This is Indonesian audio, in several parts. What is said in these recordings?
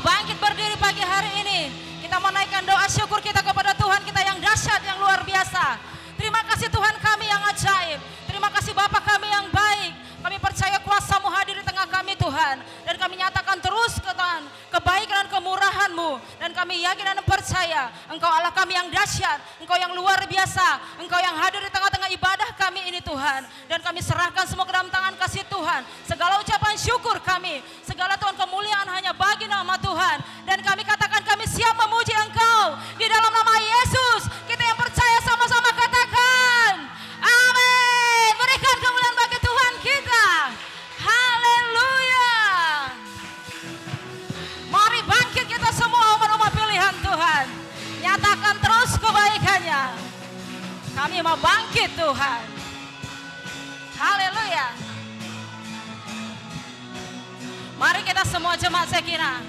bangkit berdiri pagi hari ini. Kita menaikkan doa syukur kita kepada Tuhan kita yang dahsyat, yang luar biasa. Terima kasih Tuhan kami yang ajaib. Terima kasih Bapa kami yang baik. Kami percaya kuasa-Mu hadir di tengah kami Tuhan. Dan kami nyatakan terus Tuhan kebaikan dan kemurahan-Mu. Dan kami yakin dan percaya Engkau Allah kami yang dahsyat. Engkau yang luar biasa. Engkau yang hadir di tengah-tengah ibadah kami ini Tuhan. Dan kami serahkan semua ke dalam tangan kasih Tuhan. Segala ucapan syukur kami. Segala Tuhan kemuliaan hanya bagi nama Tuhan. Dan kami katakan kami siap memuji Engkau. Di dalam nama Yesus. Kita yang percaya sama-sama katakan. Amin. Berikan kemuliaan bagi Tuhan kita. Haleluya. Mari bangkit kita semua umat-umat pilihan Tuhan. Nyatakan terus kebaikannya. Kami mau bangkit Tuhan. Haleluya. Mari kita semua jemaat Sekina.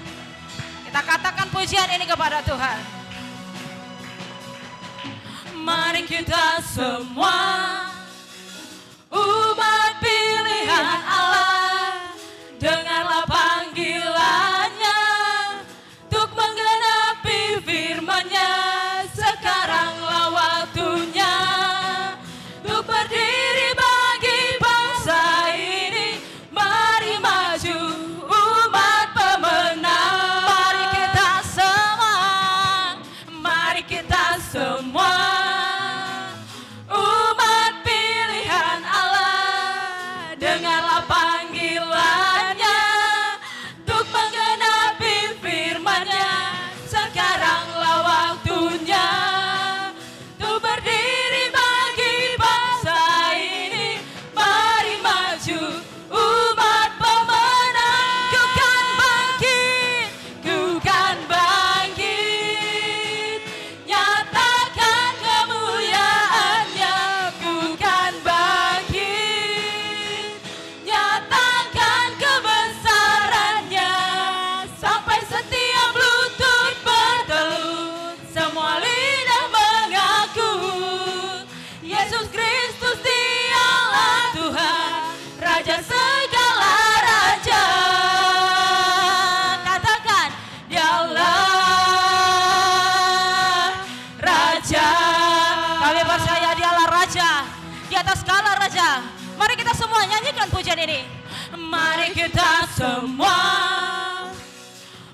Kita katakan pujian ini kepada Tuhan. Mari kita semua umat pilihan Allah, dengarlah panggilannya untuk menggenapi firman-Nya. Sekaranglah waktunya untuk berdiri bagi bangsa ini. Mari maju umat pemenang. Mari kita semua, mari kita semua umat pilihan Allah, dengarlah panggilannya untuk menggenapi firman-Nya. Sekaranglah waktunya untuk berdiri bagi bangsa ini. Mari maju umat pemenang. Ku kan bangkit, ku kan bangkit, nyatakan kemuliaan-Nya. Ku kan bangkit, nyatakan kebesaran-Nya, sampai setiap lutut bertelut, semua lidah mengaku Yesus Kristus Dialah Tuhan, Raja segala raja. Katakan, Dialah Raja. Kami percaya Dialah Raja di atas segala raja. Mari kita semua nyanyikan pujian ini. Mari kita semua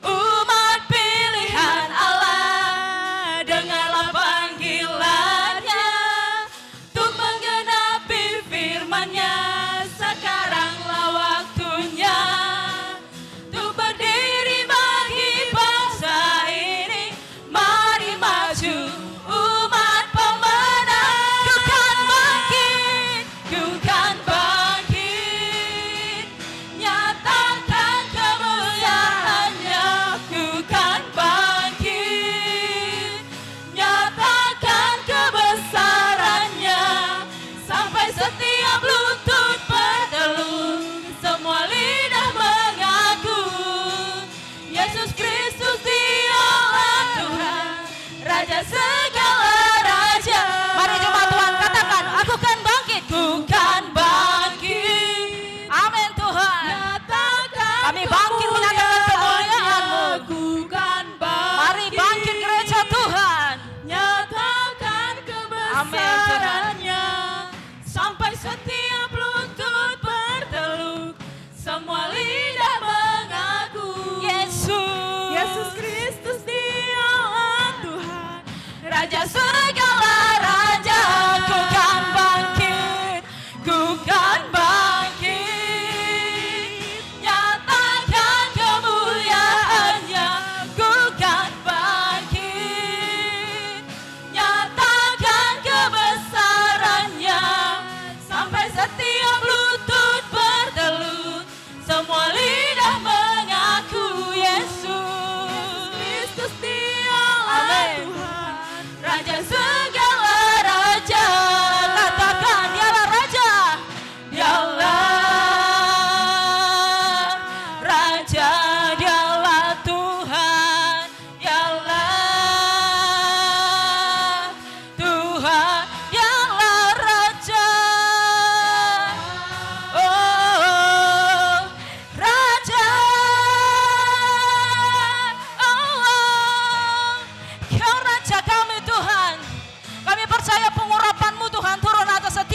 umat pilihan Allah, dengarlah panggilannya untuk menggenapi firman-Nya. Sekaranglah waktunya untuk berdiri bagi bangsa ini. Mari maju umat pemenang. Ku kan bangkit, ku kan bangkit, nyatakan kemuliaan.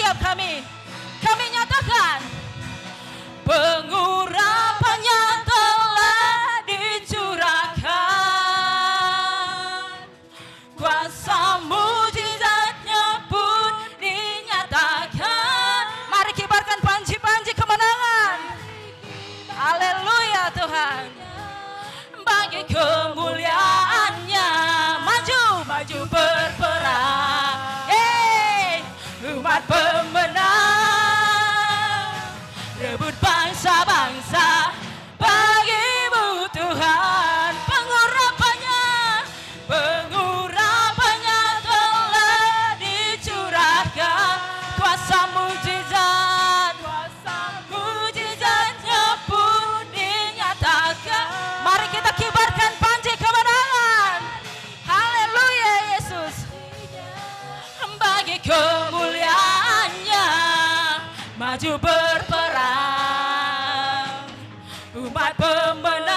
setiap kami. Kami nyatakan pengurapannya telah dicurahkan, kuasa mujizatnya pun dinyatakan. Mari kibarkan panji-panji kemenangan. Haleluya Tuhan. Bagi kemuliaannya, maju berperang. Umat pemenang, rebut bangsa-bangsa bagimu Tuhan. Pengurapannya telah dicurahkan, kuasa mujizatnya pun dinyatakan. Mari kita kibarkan panji kemenangan. Haleluya Yesus. Bagi kemuliaannya, maju berperang. Umat pemenang,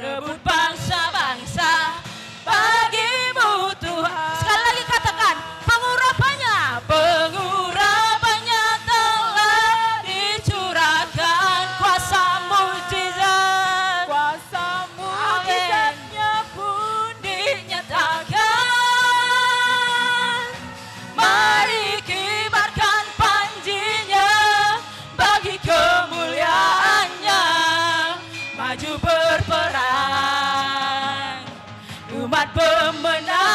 rebut bangsa-bangsa bagimu Tuhan. Sekali lagi katakan, pengurapannya telah dicurahkan, kuasa mujizatnya pun dinyatakan. Mari kibarkan panjinya, bagi kemuliaannya, maju berperang. Umat pemenang,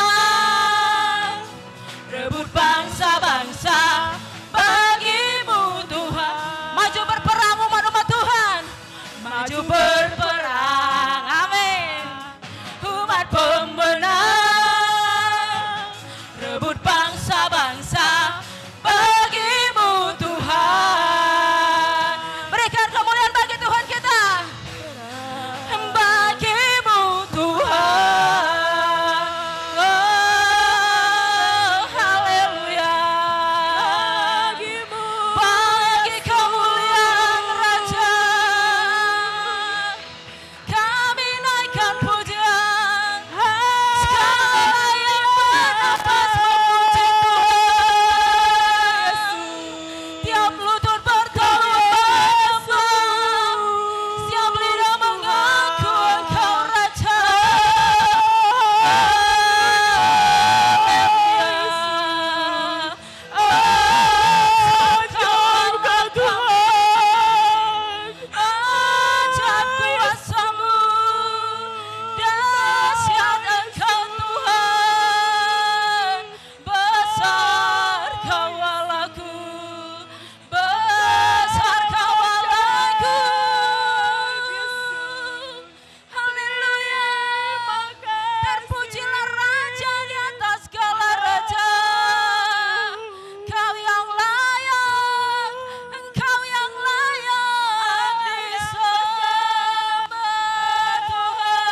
rebut bangsa-bangsa bagimu Tuhan. Maju berperang umat-umat Tuhan, maju berperang. Amin. Umat pemenang, rebut bangsa-bangsa bagimu Tuhan. Berikan kemuliaan bagi Tuhan kita. Bagimu Tuhan. Oh, haleluya. Bagi kemuliaan Raja, kami naikkan pujian. Segala yang bernafas memuji Tuhan. Tiap lutut bertawaf, setiap lidah mengaku Engkau Raja. Ajaib kuasa-Mu, dahsyat Engkau Tuhan. Besar Kau Allahku, besar Kau Allahku. Haleluya. Terpujilah Raja di atas segala raja. Kau yang layak, Engkau yang layak disembah Tuhan.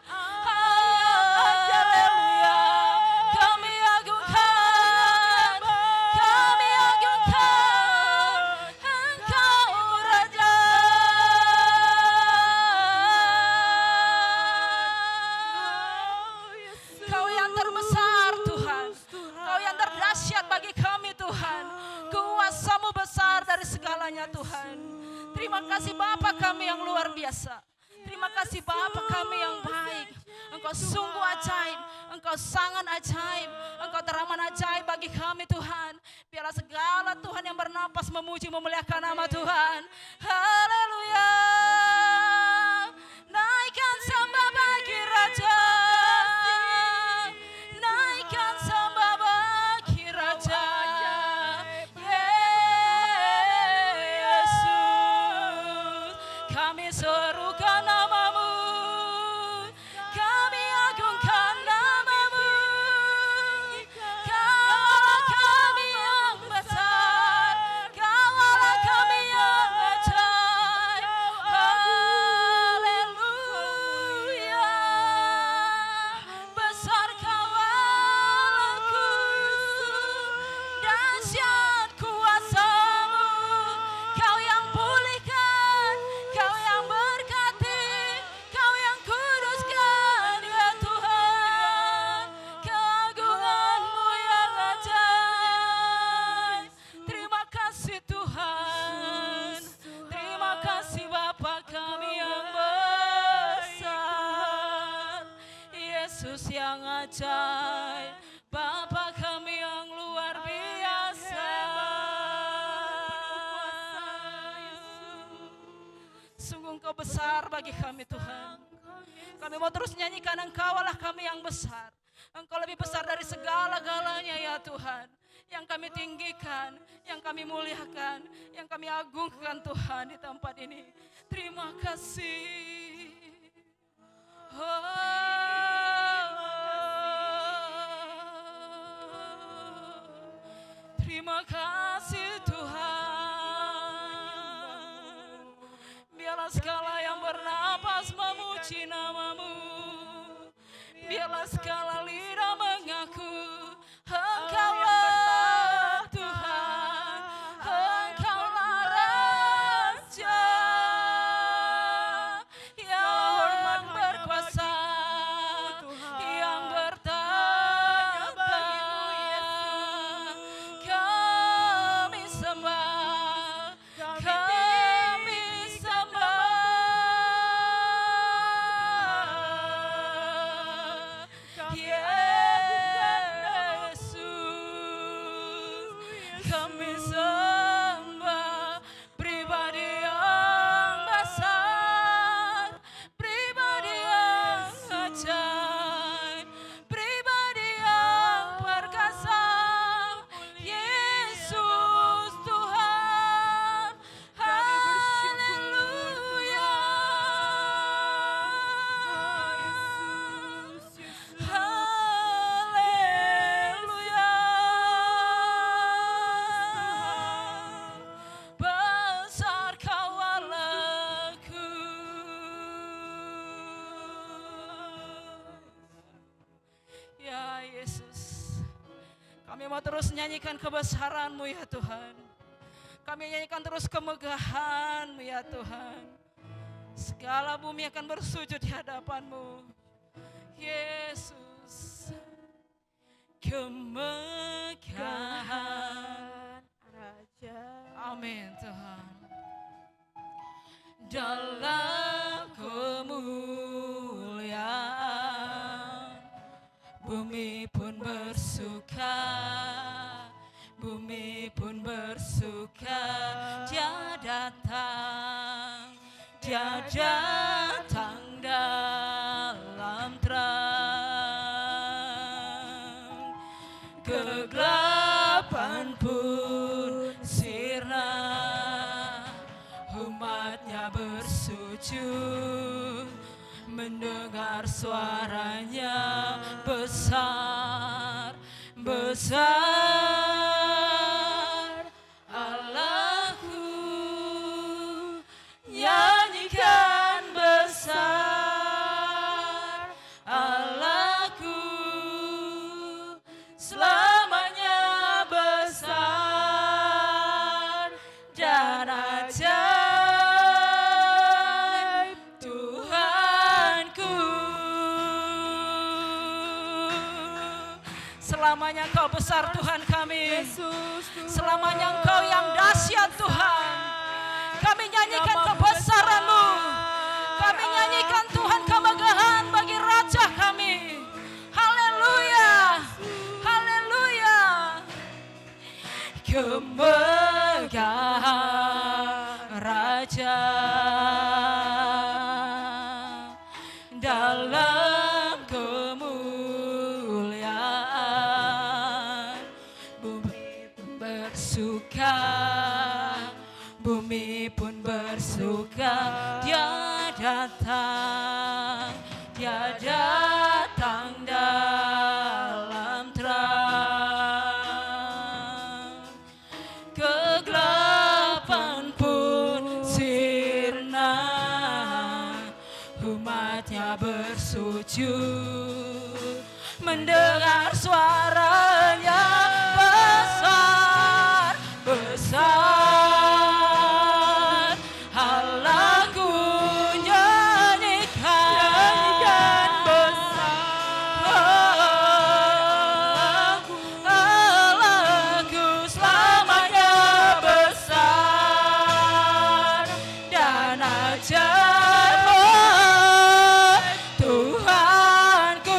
Haleluya. Kami agungkan Engkau Raja. Kau yang terbesar Tuhan, Kau yang terdahsyat bagi kami Tuhan. Kuasa-Mu besar dari segalanya Tuhan. Terima kasih Bapa kami yang luar biasa. Terima kasih Bapa kami yang baik. Engkau sungguh ajaib, Engkau sangat ajaib, Engkau teramat ajaib bagi kami Tuhan. Biarlah segala Tuhan yang bernapas memuji memuliakan nama Tuhan. Haleluya. Naikkan sembah bagi Raja, naikkan sembah bagi Raja. Yesus, kami serukan nama-Mu, kami agungkan nama-Mu. Kaulah kami yang besar, Kaulah kami yang ajaib. ajaib, Bapa kami yang luar biasa. Sungguh Engkau besar bagi kami Tuhan. Kami mau terus nyanyikan Engkau Allah kami yang besar. Engkau lebih besar dari segala-galanya ya Tuhan. Yang kami tinggikan, yang kami muliakan, yang kami agungkan Tuhan di tempat ini. Terima kasih. Terima kasih Tuhan. Biarlah segala yang bernapas memuji nama-Mu. Biarlah segala lidah mengaku Engkaulah Tuhan, Engkaulah Raja yang berkuasa, yang bertahta. Kami sembah, kami sembah Yesus. Kami sembah pribadi yang besar, pribadi yang ajaib, pribadi yang perkasa. Yesus Tuhan, haleluya, haleluya. Besar Kau Allahku. Ya Yesus, kami mau terus nyanyikan kebesaran-Mu ya Tuhan. Kami nyanyikan terus kemegahan-Mu ya Tuhan. Segala bumi akan bersujud di hadapan-Mu. Yesus, kemegahan Raja. Amin Tuhan. Dalam kemuliaan bumi pun bersuka, bumi pun bersuka. Dia datang, Dia datang dalam terang. Kegelapan pun sirna, umatnya bersujud mendengar suaranya. Besar, besar Allahku, nyanyikan besar Allahku, selamanya besar dan ajaib Tuhanku. Selamanya Engkau besar Tuhan kami. Selamanya Engkau yang dahsyat Tuhan. Kami nyanyikan kebesaran-Mu. Kami nyanyikan Tuhan kemegahan bagi Raja kami. Haleluya, haleluya. Kemegahan Raja dalam kemuliaan. Bumi pun bersuka, bumi pun bersuka. Dia datang, Dia datang dalam terang. Kegelapan pun sirna, umatnya bersujud mendengar suaranya. Besar, besar Allahku, nyanyikan besar Allahku, selamanya besar dan ajaib Tuhanku.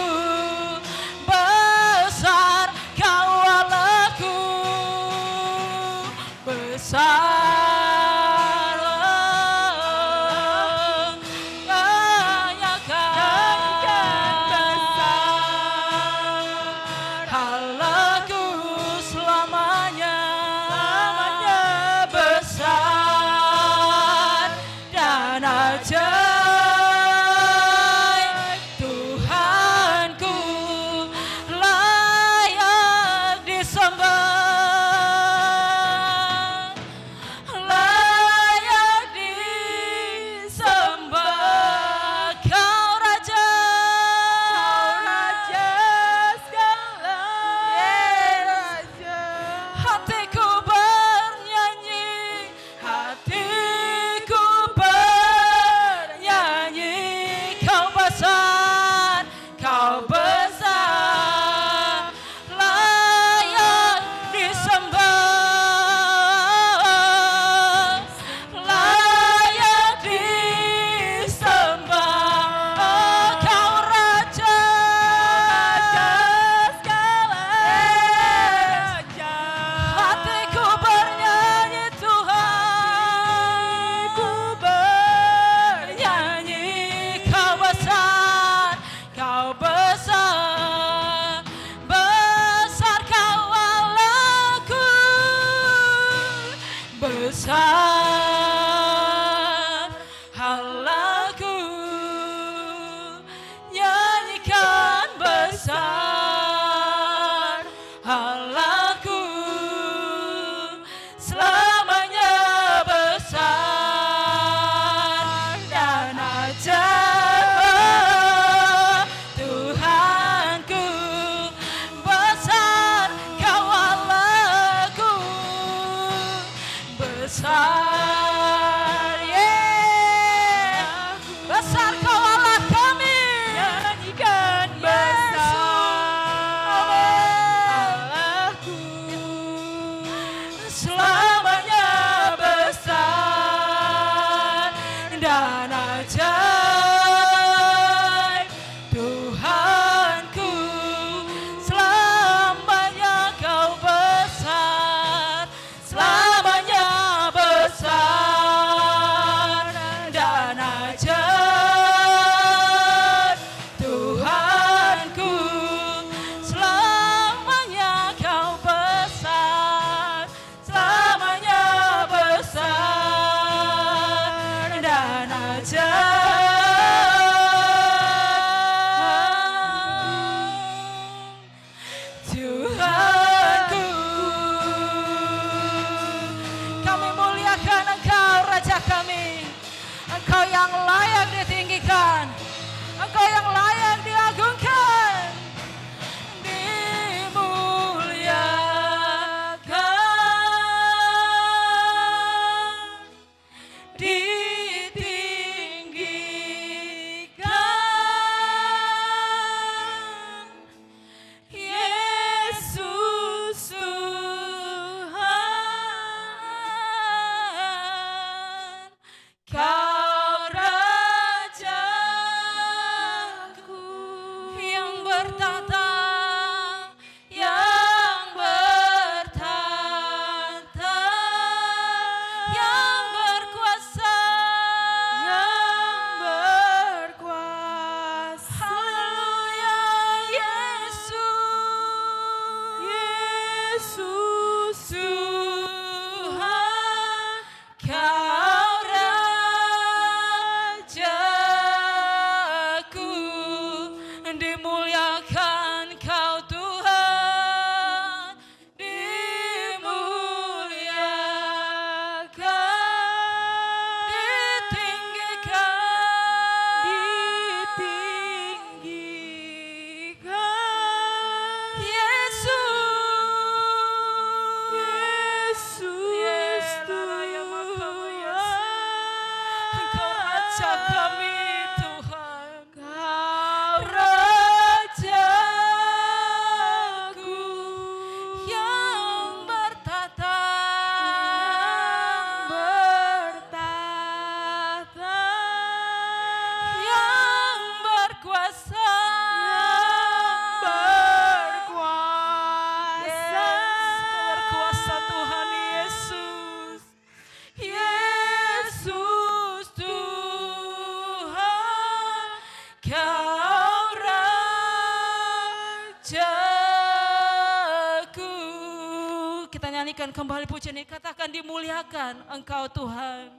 kita nyanyikan kembali pujian ini, katakan dimuliakan Engkau Tuhan.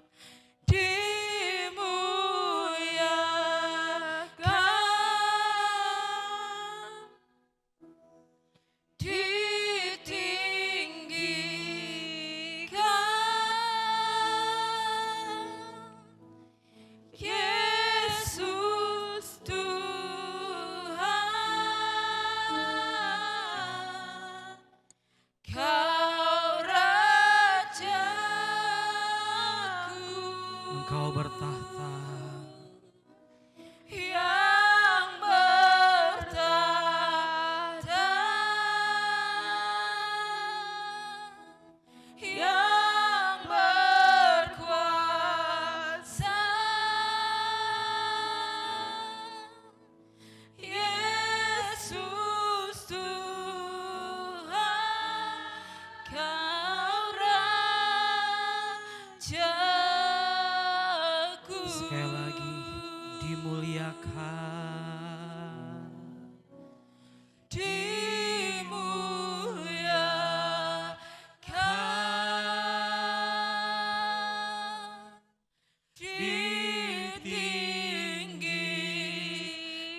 Dimuliakan, ditinggikan, Yesus Tuhan, Kau Rajaku. Engkau bertahta, yang bertahta, yang berkuasa, Yesus Tuhan, Kau Rajaku. sekali lagi dimuliakan. Dimuliakan,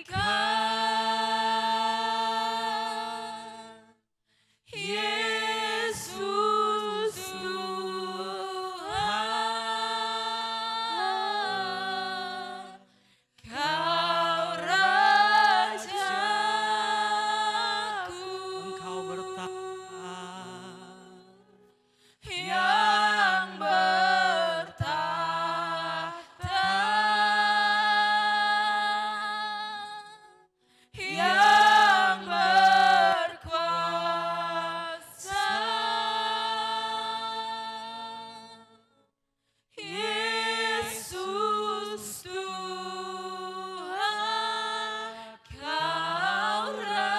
ditinggikan, Yesus Tuhan, Kau Rajaku. Engkau bertahta, yang bertahta, yang berkuasa, Yesus Tuhan, Kau Rajaku.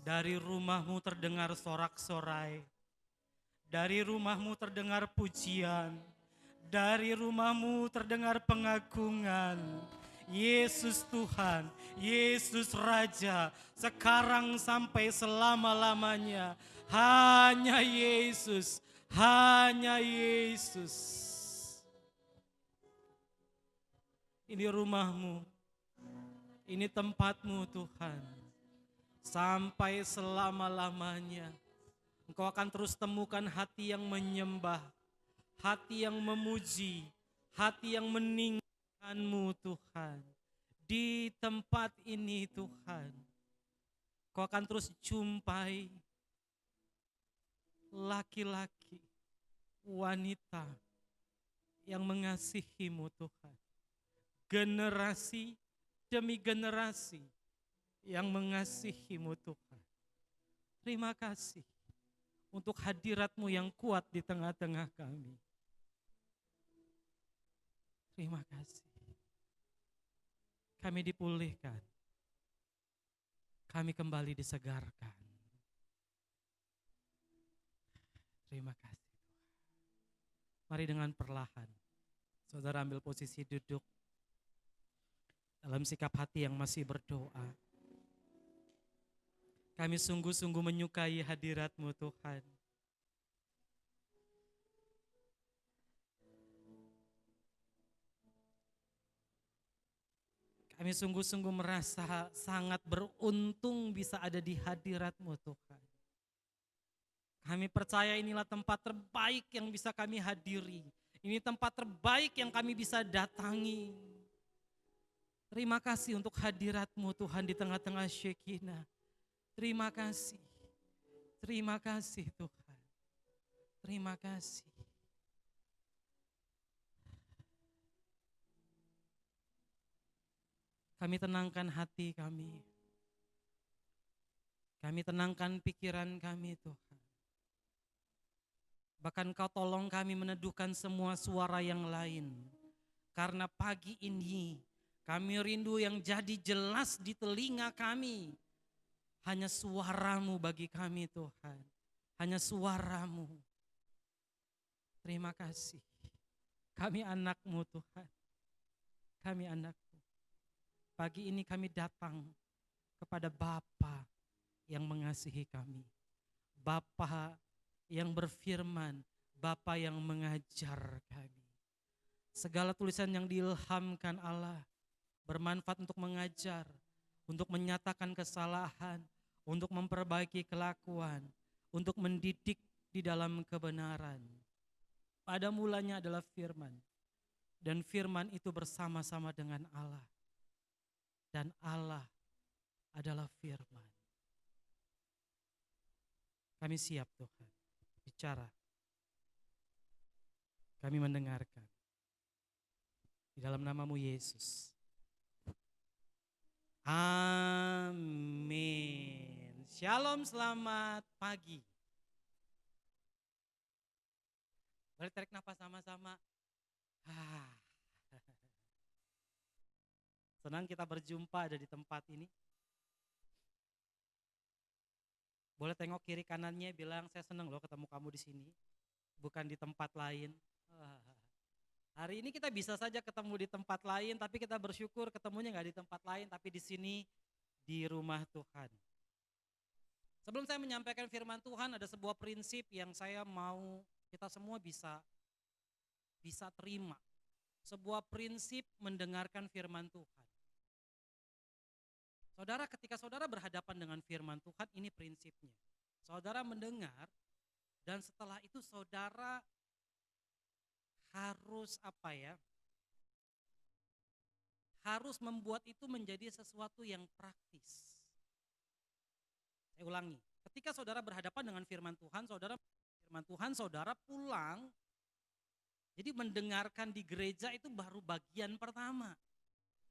dari rumahmu terdengar sorak-sorai, dari rumahmu terdengar pujian, dari rumahmu terdengar pengagungan. Yesus Tuhan, Yesus Raja, sekarang sampai selama-lamanya. Hanya Yesus, hanya Yesus. Ini rumahmu, ini tempatmu Tuhan. Sampai selama-lamanya. Engkau akan terus temukan hati yang menyembah, hati yang memuji, hati yang meninggikanmu Tuhan. Di tempat ini Tuhan, Kau akan terus jumpai laki-laki, wanita yang mengasihimu Tuhan. Generasi demi generasi yang mengasihimu Tuhan. Terima kasih untuk hadirat-Mu yang kuat di tengah-tengah kami. Terima kasih. Kami dipulihkan. Kami kembali disegarkan. Terima kasih. Mari dengan perlahan, saudara ambil posisi duduk dalam sikap hati yang masih berdoa. Kami sungguh-sungguh menyukai hadirat-Mu Tuhan. Kami sungguh-sungguh merasa sangat beruntung bisa ada di hadirat-Mu Tuhan. Kami percaya inilah tempat terbaik yang bisa kami hadiri. Ini tempat terbaik yang kami bisa datangi. Terima kasih untuk hadirat-Mu Tuhan di tengah-tengah Shekinah. Terima kasih Tuhan. Terima kasih. Kami tenangkan hati kami. Kami tenangkan pikiran kami Tuhan. Bahkan Kau tolong kami meneduhkan semua suara yang lain. Karena pagi ini kami rindu yang jadi jelas di telinga kami. Hanya suara-Mu bagi kami Tuhan. Hanya suara-Mu. Terima kasih. Kami anak-Mu Tuhan. kami anakmu. Pagi ini kami datang kepada Bapa yang mengasihi kami. Bapa yang berfirman, Bapa yang mengajar kami. Segala tulisan yang diilhamkan Allah bermanfaat untuk mengajar, untuk menyatakan kesalahan, untuk memperbaiki kelakuan, untuk mendidik di dalam kebenaran. Pada mulanya adalah firman, dan firman itu bersama-sama dengan Allah. Dan Allah adalah firman. Kami siap Tuhan, bicara. Kami mendengarkan. Di dalam namamu Yesus. Amin. Shalom, selamat pagi. Boleh tarik nafas sama-sama. Senang kita berjumpa ada di tempat ini. Boleh tengok kiri kanannya, bilang saya senang loh ketemu kamu di sini, bukan di tempat lain. Hari ini kita bisa saja ketemu di tempat lain, tapi kita bersyukur ketemunya nggak di tempat lain, tapi di sini di rumah Tuhan. Sebelum saya menyampaikan firman Tuhan, ada sebuah prinsip yang saya mau kita semua bisa terima. Sebuah prinsip mendengarkan firman Tuhan. Saudara, ketika saudara berhadapan dengan firman Tuhan, ini prinsipnya. Saudara mendengar, dan setelah itu saudara harus harus membuat itu menjadi sesuatu yang praktis. Saya ulangi, ketika saudara berhadapan dengan firman Tuhan, saudara pulang, jadi mendengarkan di gereja itu baru bagian pertama.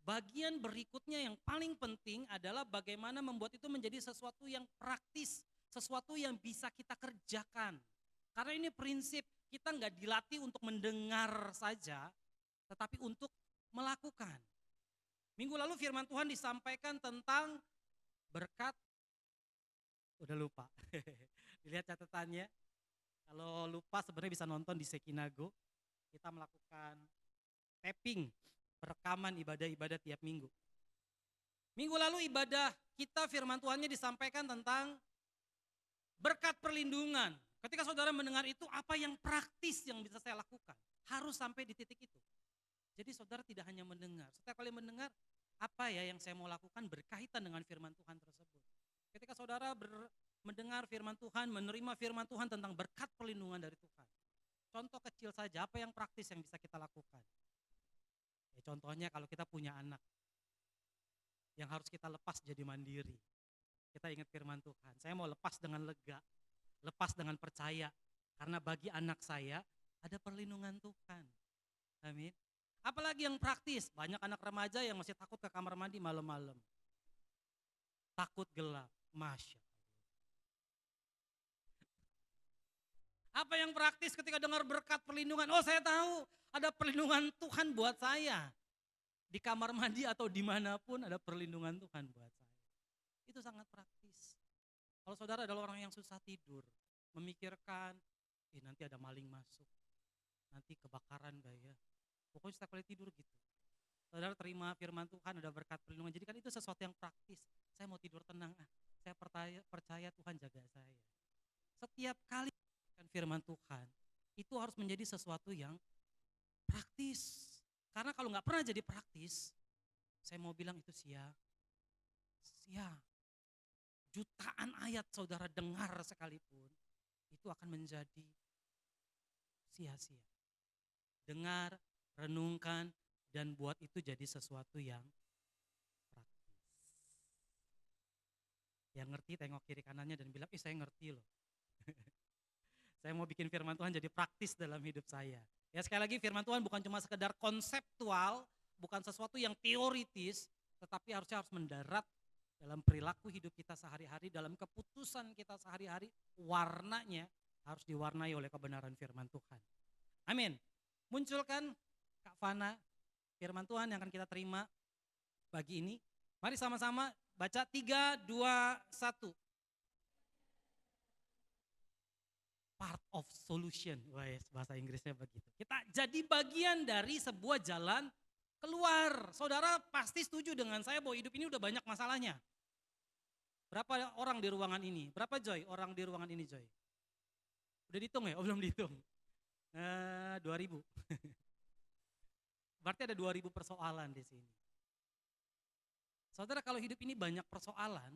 Bagian berikutnya yang paling penting adalah bagaimana membuat itu menjadi sesuatu yang praktis, sesuatu yang bisa kita kerjakan. Karena ini prinsip, kita nggak dilatih untuk mendengar saja, tetapi untuk melakukan. Minggu lalu firman Tuhan disampaikan tentang berkat, udah lupa, dilihat catatannya. Kalau lupa sebenarnya bisa nonton di Sekinago, kita melakukan tapping, perekaman ibadah-ibadah tiap minggu. Minggu lalu ibadah kita firman Tuhannya disampaikan tentang berkat perlindungan. Ketika saudara mendengar itu, apa yang praktis yang bisa saya lakukan? Harus sampai di titik itu. Jadi saudara tidak hanya mendengar. Setiap kali mendengar, apa ya yang saya mau lakukan berkaitan dengan firman Tuhan tersebut. Ketika saudara mendengar firman Tuhan, menerima firman Tuhan tentang berkat perlindungan dari Tuhan. Contoh kecil saja, apa yang praktis yang bisa kita lakukan? Ya, contohnya kalau kita punya anak, yang harus kita lepas jadi mandiri. Kita ingat firman Tuhan, saya mau lepas dengan lega, lepas dengan percaya, karena bagi anak saya ada perlindungan Tuhan. Amin. Apalagi yang praktis, banyak anak remaja yang masih takut ke kamar mandi malam-malam. Takut gelap, Masya Allah. Apa yang praktis ketika dengar berkat perlindungan? Oh, saya tahu ada perlindungan Tuhan buat saya. Di kamar mandi atau dimanapun ada perlindungan Tuhan buat saya. Itu sangat praktis. Kalau saudara adalah orang yang susah tidur, memikirkan, nanti ada maling masuk, nanti kebakaran gak ya? Pokoknya setiap kali tidur gitu. Saudara terima firman Tuhan, ada berkat perlindungan. Jadi kan itu sesuatu yang praktis. Saya mau tidur tenang, saya percaya Tuhan jaga saya. Setiap kali firman Tuhan, itu harus menjadi sesuatu yang praktis. Karena kalau gak pernah jadi praktis, saya mau bilang itu sia. Jutaan ayat saudara dengar sekalipun, itu akan menjadi sia-sia. Dengar, renungkan, dan buat itu jadi sesuatu yang praktis. Yang ngerti tengok kiri kanannya dan bilang, saya ngerti loh. Saya mau bikin firman Tuhan jadi praktis dalam hidup saya. Ya sekali lagi firman Tuhan bukan cuma sekedar konseptual, bukan sesuatu yang teoritis, tetapi harus mendarat dalam perilaku hidup kita sehari-hari, dalam keputusan kita sehari-hari, warnanya harus diwarnai oleh kebenaran firman Tuhan. Amin. Munculkan Kak Fana, firman Tuhan yang akan kita terima pagi ini. Mari sama-sama baca 3, 2, 1. Part of solution, bahasa Inggrisnya begitu. Kita jadi bagian dari sebuah jalan keluar. Saudara pasti setuju dengan saya bahwa hidup ini udah banyak masalahnya. Berapa orang di ruangan ini? Berapa Joy orang di ruangan ini Joy? Udah dihitung ya? Oh belum dihitung. 2000. Berarti ada 2000 persoalan di sini. Saudara kalau hidup ini banyak persoalan,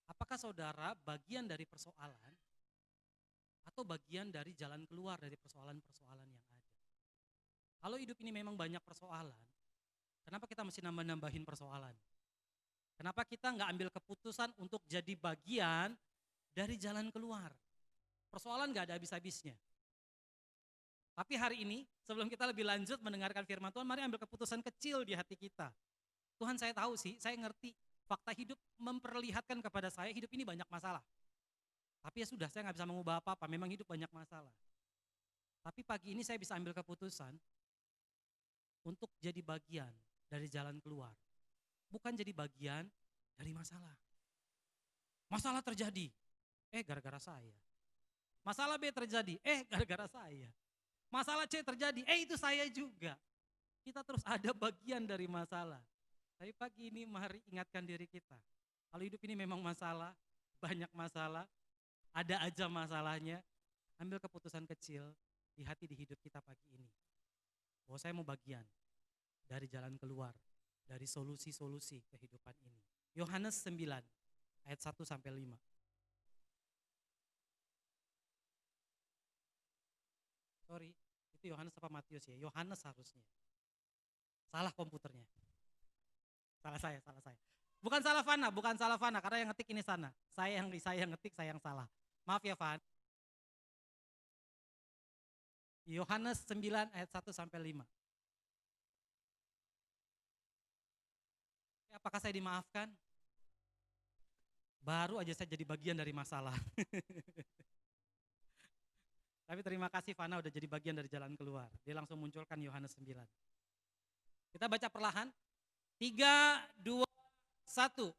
apakah saudara bagian dari persoalan atau bagian dari jalan keluar dari persoalan-persoalan yang ada? Kalau hidup ini memang banyak persoalan, kenapa kita mesti nambah-nambahin persoalan? Kenapa kita nggak ambil keputusan untuk jadi bagian dari jalan keluar? Persoalan nggak ada habis-habisnya. Tapi hari ini, sebelum kita lebih lanjut mendengarkan firman Tuhan, mari ambil keputusan kecil di hati kita. Tuhan saya tahu sih, saya ngerti fakta hidup memperlihatkan kepada saya hidup ini banyak masalah. Tapi ya sudah, saya nggak bisa mengubah apa-apa, memang hidup banyak masalah. Tapi pagi ini saya bisa ambil keputusan untuk jadi bagian dari jalan keluar. Bukan jadi bagian dari masalah. Masalah terjadi, gara-gara saya. Masalah B terjadi, gara-gara saya. Masalah C terjadi, itu saya juga. Kita terus ada bagian dari masalah. Tapi pagi ini mari ingatkan diri kita. Kalau hidup ini memang masalah, banyak masalah, ada aja masalahnya. Ambil keputusan kecil di hati di hidup kita pagi ini. Bahwa saya mau bagian dari jalan keluar, dari solusi-solusi kehidupan ini. Yohanes 9 ayat 1 sampai 5. Sorry, itu Yohanes apa Matius ya? Yohanes harusnya. Salah komputernya. Salah saya. Bukan salah Fana, karena yang ngetik ini sana. Saya yang ngetik, saya yang salah. Maaf ya Fan. Yohanes 9 ayat 1 sampai 5. Apakah saya dimaafkan? Baru aja saya jadi bagian dari masalah. Tapi terima kasih Fana udah jadi bagian dari jalan keluar. Dia langsung munculkan Yohanes 9. Kita baca perlahan. 3, 2, 1.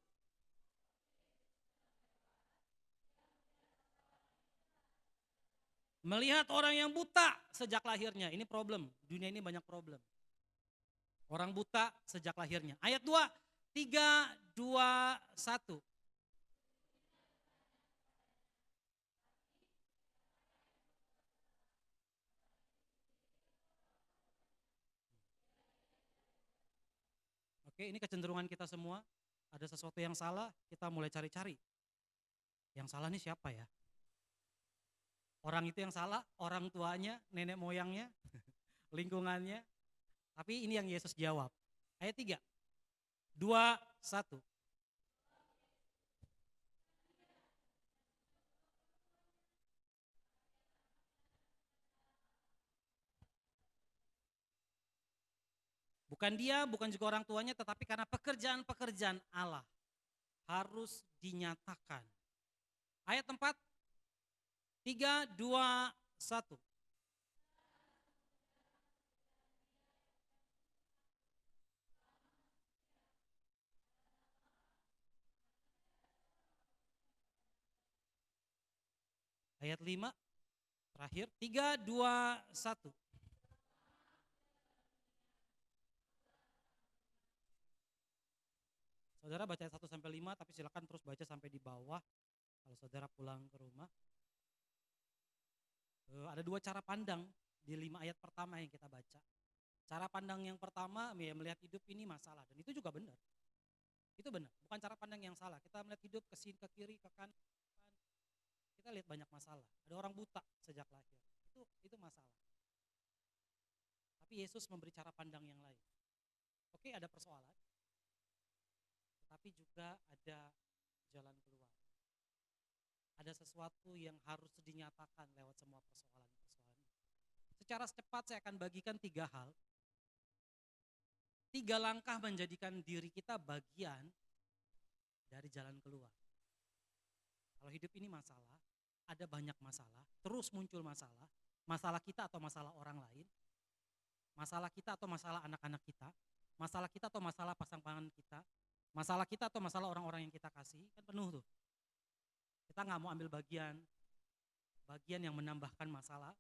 Melihat orang yang buta sejak lahirnya. Ini problem, dunia ini banyak problem. Orang buta sejak lahirnya. Ayat 2, 3, 2, 1. Oke, ini kecenderungan kita semua. Ada sesuatu yang salah, kita mulai cari-cari. Yang salah nih siapa ya? Orang itu yang salah, orang tuanya, nenek moyangnya, lingkungannya. Tapi ini yang Yesus jawab. Ayat 3, 2, 1. Bukan dia, bukan juga orang tuanya, tetapi karena pekerjaan-pekerjaan Allah harus dinyatakan. Ayat 4, 3, 2, 1. Ayat 5, terakhir, 3, 2, 1. Saudara baca ayat 1 sampai 5, tapi silakan terus baca sampai di bawah kalau saudara pulang ke rumah. Ada 2 cara pandang di 5 ayat pertama yang kita baca. Cara pandang yang pertama ya melihat hidup ini masalah, dan itu juga benar. Itu benar, bukan cara pandang yang salah. Kita melihat hidup ke sini, ke kiri, ke kanan, kita lihat banyak masalah. Ada orang buta sejak lahir, itu masalah. Tapi Yesus memberi cara pandang yang lain. Oke, ada persoalan, tetapi juga ada jalan keluar. Ada sesuatu yang harus dinyatakan lewat semua persoalan-persoalan. Secara cepat saya akan bagikan 3 hal. 3 langkah menjadikan diri kita bagian dari jalan keluar. Kalau hidup ini masalah, ada banyak masalah, terus muncul masalah. Masalah kita atau masalah orang lain. Masalah kita atau masalah anak-anak kita. Masalah kita atau masalah pasangan kita. Masalah kita atau masalah orang-orang yang kita kasih, kan penuh tuh. Kita nggak mau ambil bagian yang menambahkan masalah,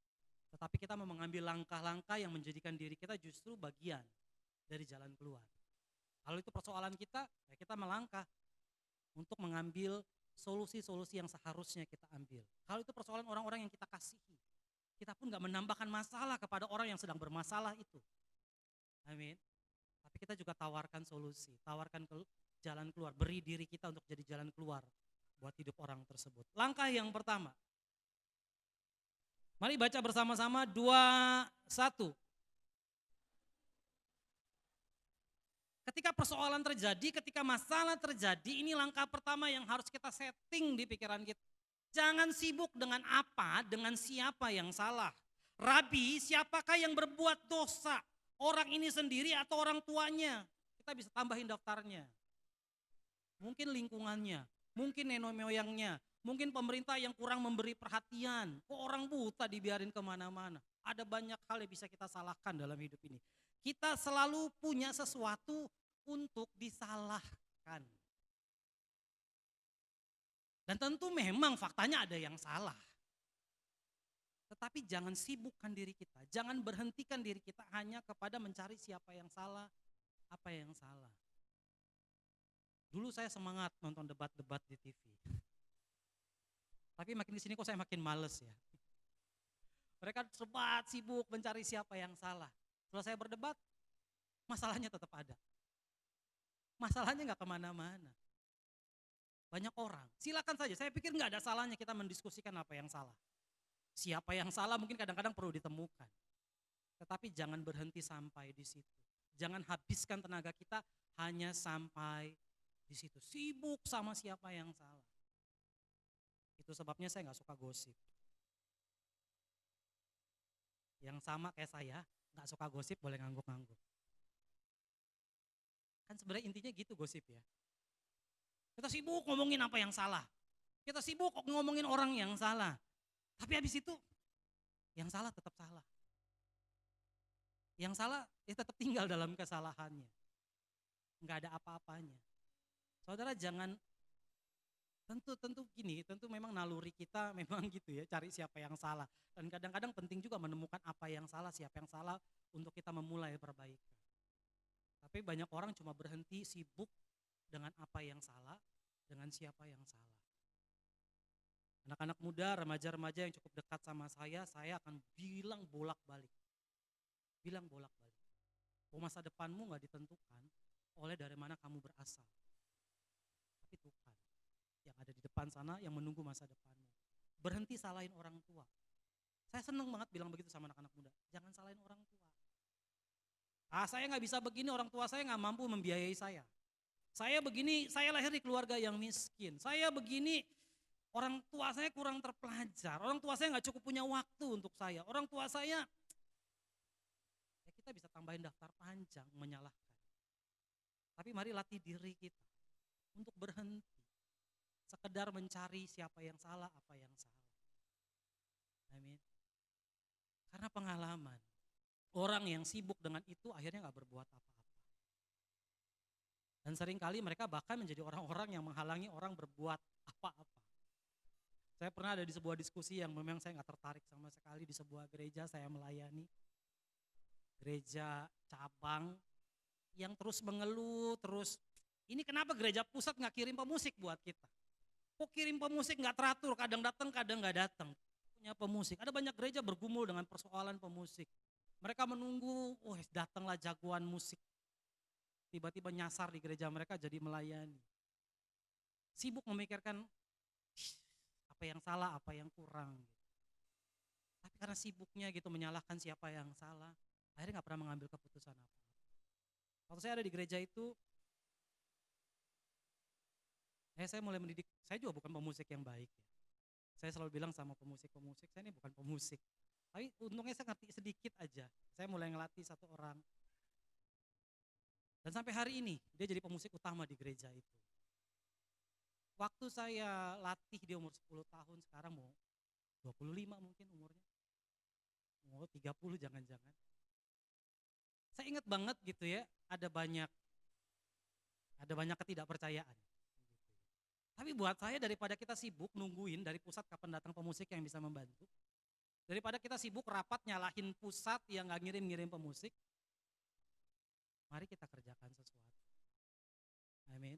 Tetapi kita mau mengambil langkah-langkah yang menjadikan diri kita justru bagian dari jalan keluar. Kalau itu persoalan kita, ya kita melangkah untuk mengambil solusi-solusi yang seharusnya kita ambil. Kalau itu persoalan orang-orang yang kita kasihi, kita pun gak menambahkan masalah kepada orang yang sedang bermasalah itu. Amin. Tapi kita juga tawarkan solusi, tawarkan jalan keluar, beri diri kita untuk jadi jalan keluar buat hidup orang tersebut. Langkah yang pertama, mari baca bersama-sama 2:1. Ketika persoalan terjadi, ketika masalah terjadi, ini langkah pertama yang harus kita setting di pikiran kita. Jangan sibuk dengan apa, dengan siapa yang salah. Rabi, siapakah yang berbuat dosa? Orang ini sendiri atau orang tuanya? Kita bisa tambahin daftarnya. Mungkin lingkungannya, mungkin nenek moyangnya, mungkin pemerintah yang kurang memberi perhatian. Kok orang buta dibiarin kemana-mana? Ada banyak hal yang bisa kita salahkan dalam hidup ini. Kita selalu punya sesuatu untuk disalahkan. Dan tentu memang faktanya ada yang salah. Tetapi jangan sibukkan diri kita, jangan berhentikan diri kita hanya kepada mencari siapa yang salah, apa yang salah. Dulu saya semangat nonton debat-debat di TV. Tapi makin di sini kok saya makin males ya. Mereka sempat sibuk mencari siapa yang salah. Setelah saya berdebat, masalahnya tetap ada. Masalahnya nggak kemana-mana. Banyak orang, silakan saja. Saya pikir nggak ada salahnya kita mendiskusikan apa yang salah. Siapa yang salah mungkin kadang-kadang perlu ditemukan. Tetapi jangan berhenti sampai di situ. Jangan habiskan tenaga kita hanya sampai di situ. Sibuk sama siapa yang salah. Itu sebabnya saya nggak suka gosip. Yang sama kayak saya, nggak suka gosip boleh ngangguk-ngangguk. Kan sebenarnya intinya gitu gosip ya. Kita sibuk ngomongin apa yang salah. Kita sibuk ngomongin orang yang salah. Tapi habis itu yang salah tetap salah. Yang salah ya tetap tinggal dalam kesalahannya. Enggak ada apa-apanya. Saudara jangan, tentu gini, tentu memang naluri kita memang gitu ya, cari siapa yang salah. Dan kadang-kadang penting juga menemukan apa yang salah, siapa yang salah untuk kita memulai perbaikan. Tapi banyak orang cuma berhenti sibuk dengan apa yang salah, dengan siapa yang salah. Anak-anak muda, remaja-remaja yang cukup dekat sama saya akan bilang bolak-balik. Bilang bolak-balik. Bahwa masa depanmu gak ditentukan oleh dari mana kamu berasal. Tapi Tuhan yang ada di depan sana yang menunggu masa depanmu. Berhenti salahin orang tua. Saya senang banget bilang begitu sama anak-anak muda. Jangan salahin orang tua. Saya gak bisa begini, orang tua saya gak mampu membiayai saya. Saya begini, saya lahir di keluarga yang miskin. Saya begini, orang tua saya kurang terpelajar, orang tua saya gak cukup punya waktu untuk saya, orang tua saya, ya kita bisa tambahin daftar panjang menyalahkan. Tapi mari latih diri kita untuk berhenti, sekedar mencari siapa yang salah, apa yang salah. Amin. Karena pengalaman, orang yang sibuk dengan itu akhirnya gak berbuat apa-apa. Dan seringkali mereka bahkan menjadi orang-orang yang menghalangi orang berbuat apa-apa. Saya pernah ada di sebuah diskusi yang memang saya gak tertarik sama sekali di sebuah gereja saya melayani. Gereja cabang yang terus mengeluh, ini kenapa gereja pusat gak kirim pemusik buat kita? Kok kirim pemusik gak teratur, kadang datang, kadang gak datang. Punya pemusik, ada banyak gereja bergumul dengan persoalan pemusik. Mereka menunggu, datanglah jagoan musik. Tiba-tiba nyasar di gereja mereka jadi melayani. Sibuk memikirkan apa yang salah, apa yang kurang. Tapi karena sibuknya gitu menyalahkan siapa yang salah, akhirnya gak pernah mengambil keputusan apa-apa. Waktu saya ada di gereja itu, saya mulai mendidik, saya juga bukan pemusik yang baik ya. Saya selalu bilang sama pemusik-pemusik, saya ini bukan pemusik. Tapi untungnya saya ngerti sedikit aja. Saya mulai ngelatih satu orang. Dan sampai hari ini, dia jadi pemusik utama di gereja itu. Waktu saya latih dia umur 10 tahun, sekarang mau 25 mungkin umurnya. Mau 30 jangan-jangan. Saya ingat banget gitu ya, ada banyak ketidakpercayaan. Tapi buat saya daripada kita sibuk nungguin dari pusat kapan datang pemusik yang bisa membantu, Daripada kita sibuk rapat nyalahin pusat yang gak ngirim-ngirim pemusik, mari kita kerjakan sesuatu. Amin.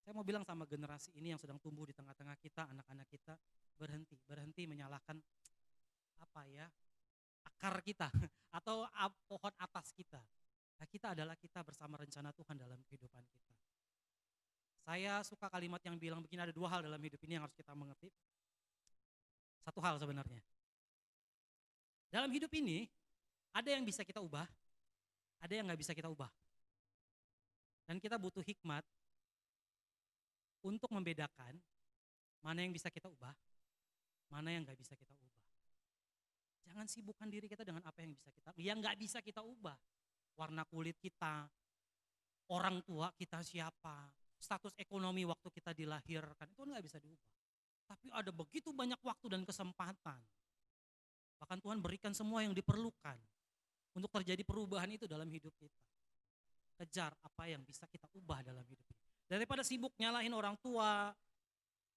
Saya mau bilang sama generasi ini yang sedang tumbuh di tengah-tengah kita, anak-anak kita, berhenti menyalahkan akar kita atau pohon atas kita. Nah, kita adalah kita bersama rencana Tuhan dalam kehidupan kita. Saya suka kalimat yang bilang begini, ada dua hal dalam hidup ini yang harus kita mengerti. Satu hal sebenarnya. Dalam hidup ini, ada yang bisa kita ubah, ada yang gak bisa kita ubah. Dan kita butuh hikmat untuk membedakan mana yang bisa kita ubah, mana yang gak bisa kita ubah. Jangan sibukkan diri kita dengan apa yang gak bisa kita ubah. Warna kulit kita, orang tua kita siapa, status ekonomi waktu kita dilahirkan, itu gak bisa diubah. Tapi ada begitu banyak waktu dan kesempatan. Bahkan Tuhan berikan semua yang diperlukan untuk terjadi perubahan itu dalam hidup kita. Kejar apa yang bisa kita ubah dalam hidup ini. Daripada sibuk nyalahin orang tua,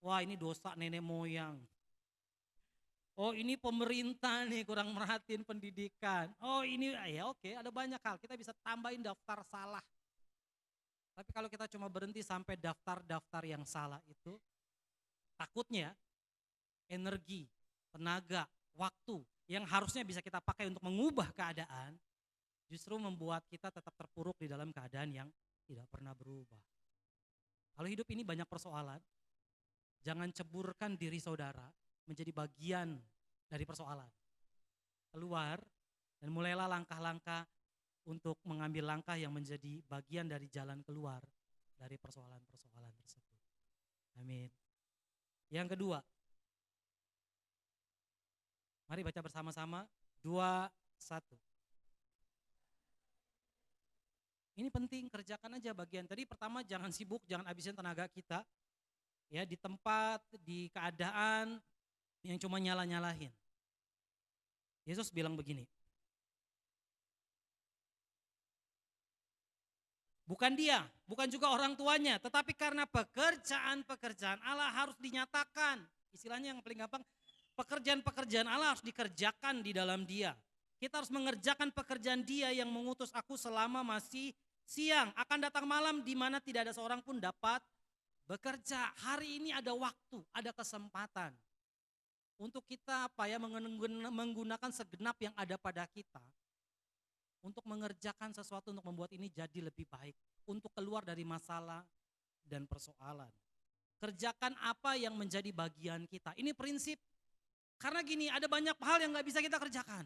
wah ini dosa nenek moyang. Oh ini pemerintah nih kurang merhatiin pendidikan. Oh ini ya oke, ada banyak hal, kita bisa tambahin daftar salah. Tapi kalau kita cuma berhenti sampai daftar-daftar yang salah itu, takutnya energi, tenaga, waktu yang harusnya bisa kita pakai untuk mengubah keadaan, justru membuat kita tetap terpuruk di dalam keadaan yang tidak pernah berubah. Kalau hidup ini banyak persoalan, jangan ceburkan diri saudara menjadi bagian dari persoalan. Keluar dan mulailah langkah-langkah untuk mengambil langkah yang menjadi bagian dari jalan keluar dari persoalan-persoalan tersebut. Amin. Yang kedua, mari baca bersama-sama 2, 1. Ini penting, kerjakan aja bagian. Tadi pertama jangan sibuk, jangan habisin tenaga kita ya di tempat, di keadaan yang cuma nyala-nyalahin. Yesus bilang begini. Bukan dia, bukan juga orang tuanya, tetapi karena pekerjaan-pekerjaan Allah harus dinyatakan. Istilahnya yang paling gampang, pekerjaan-pekerjaan Allah harus dikerjakan di dalam dia. Kita harus mengerjakan pekerjaan dia yang mengutus aku selama masih siang. Akan datang malam di mana tidak ada seorang pun dapat bekerja. Hari ini ada waktu, ada kesempatan. Untuk kita menggunakan segenap yang ada pada kita. Untuk mengerjakan sesuatu untuk membuat ini jadi lebih baik. Untuk keluar dari masalah dan persoalan. Kerjakan apa yang menjadi bagian kita. Ini prinsip. Karena gini, ada banyak hal yang gak bisa kita kerjakan.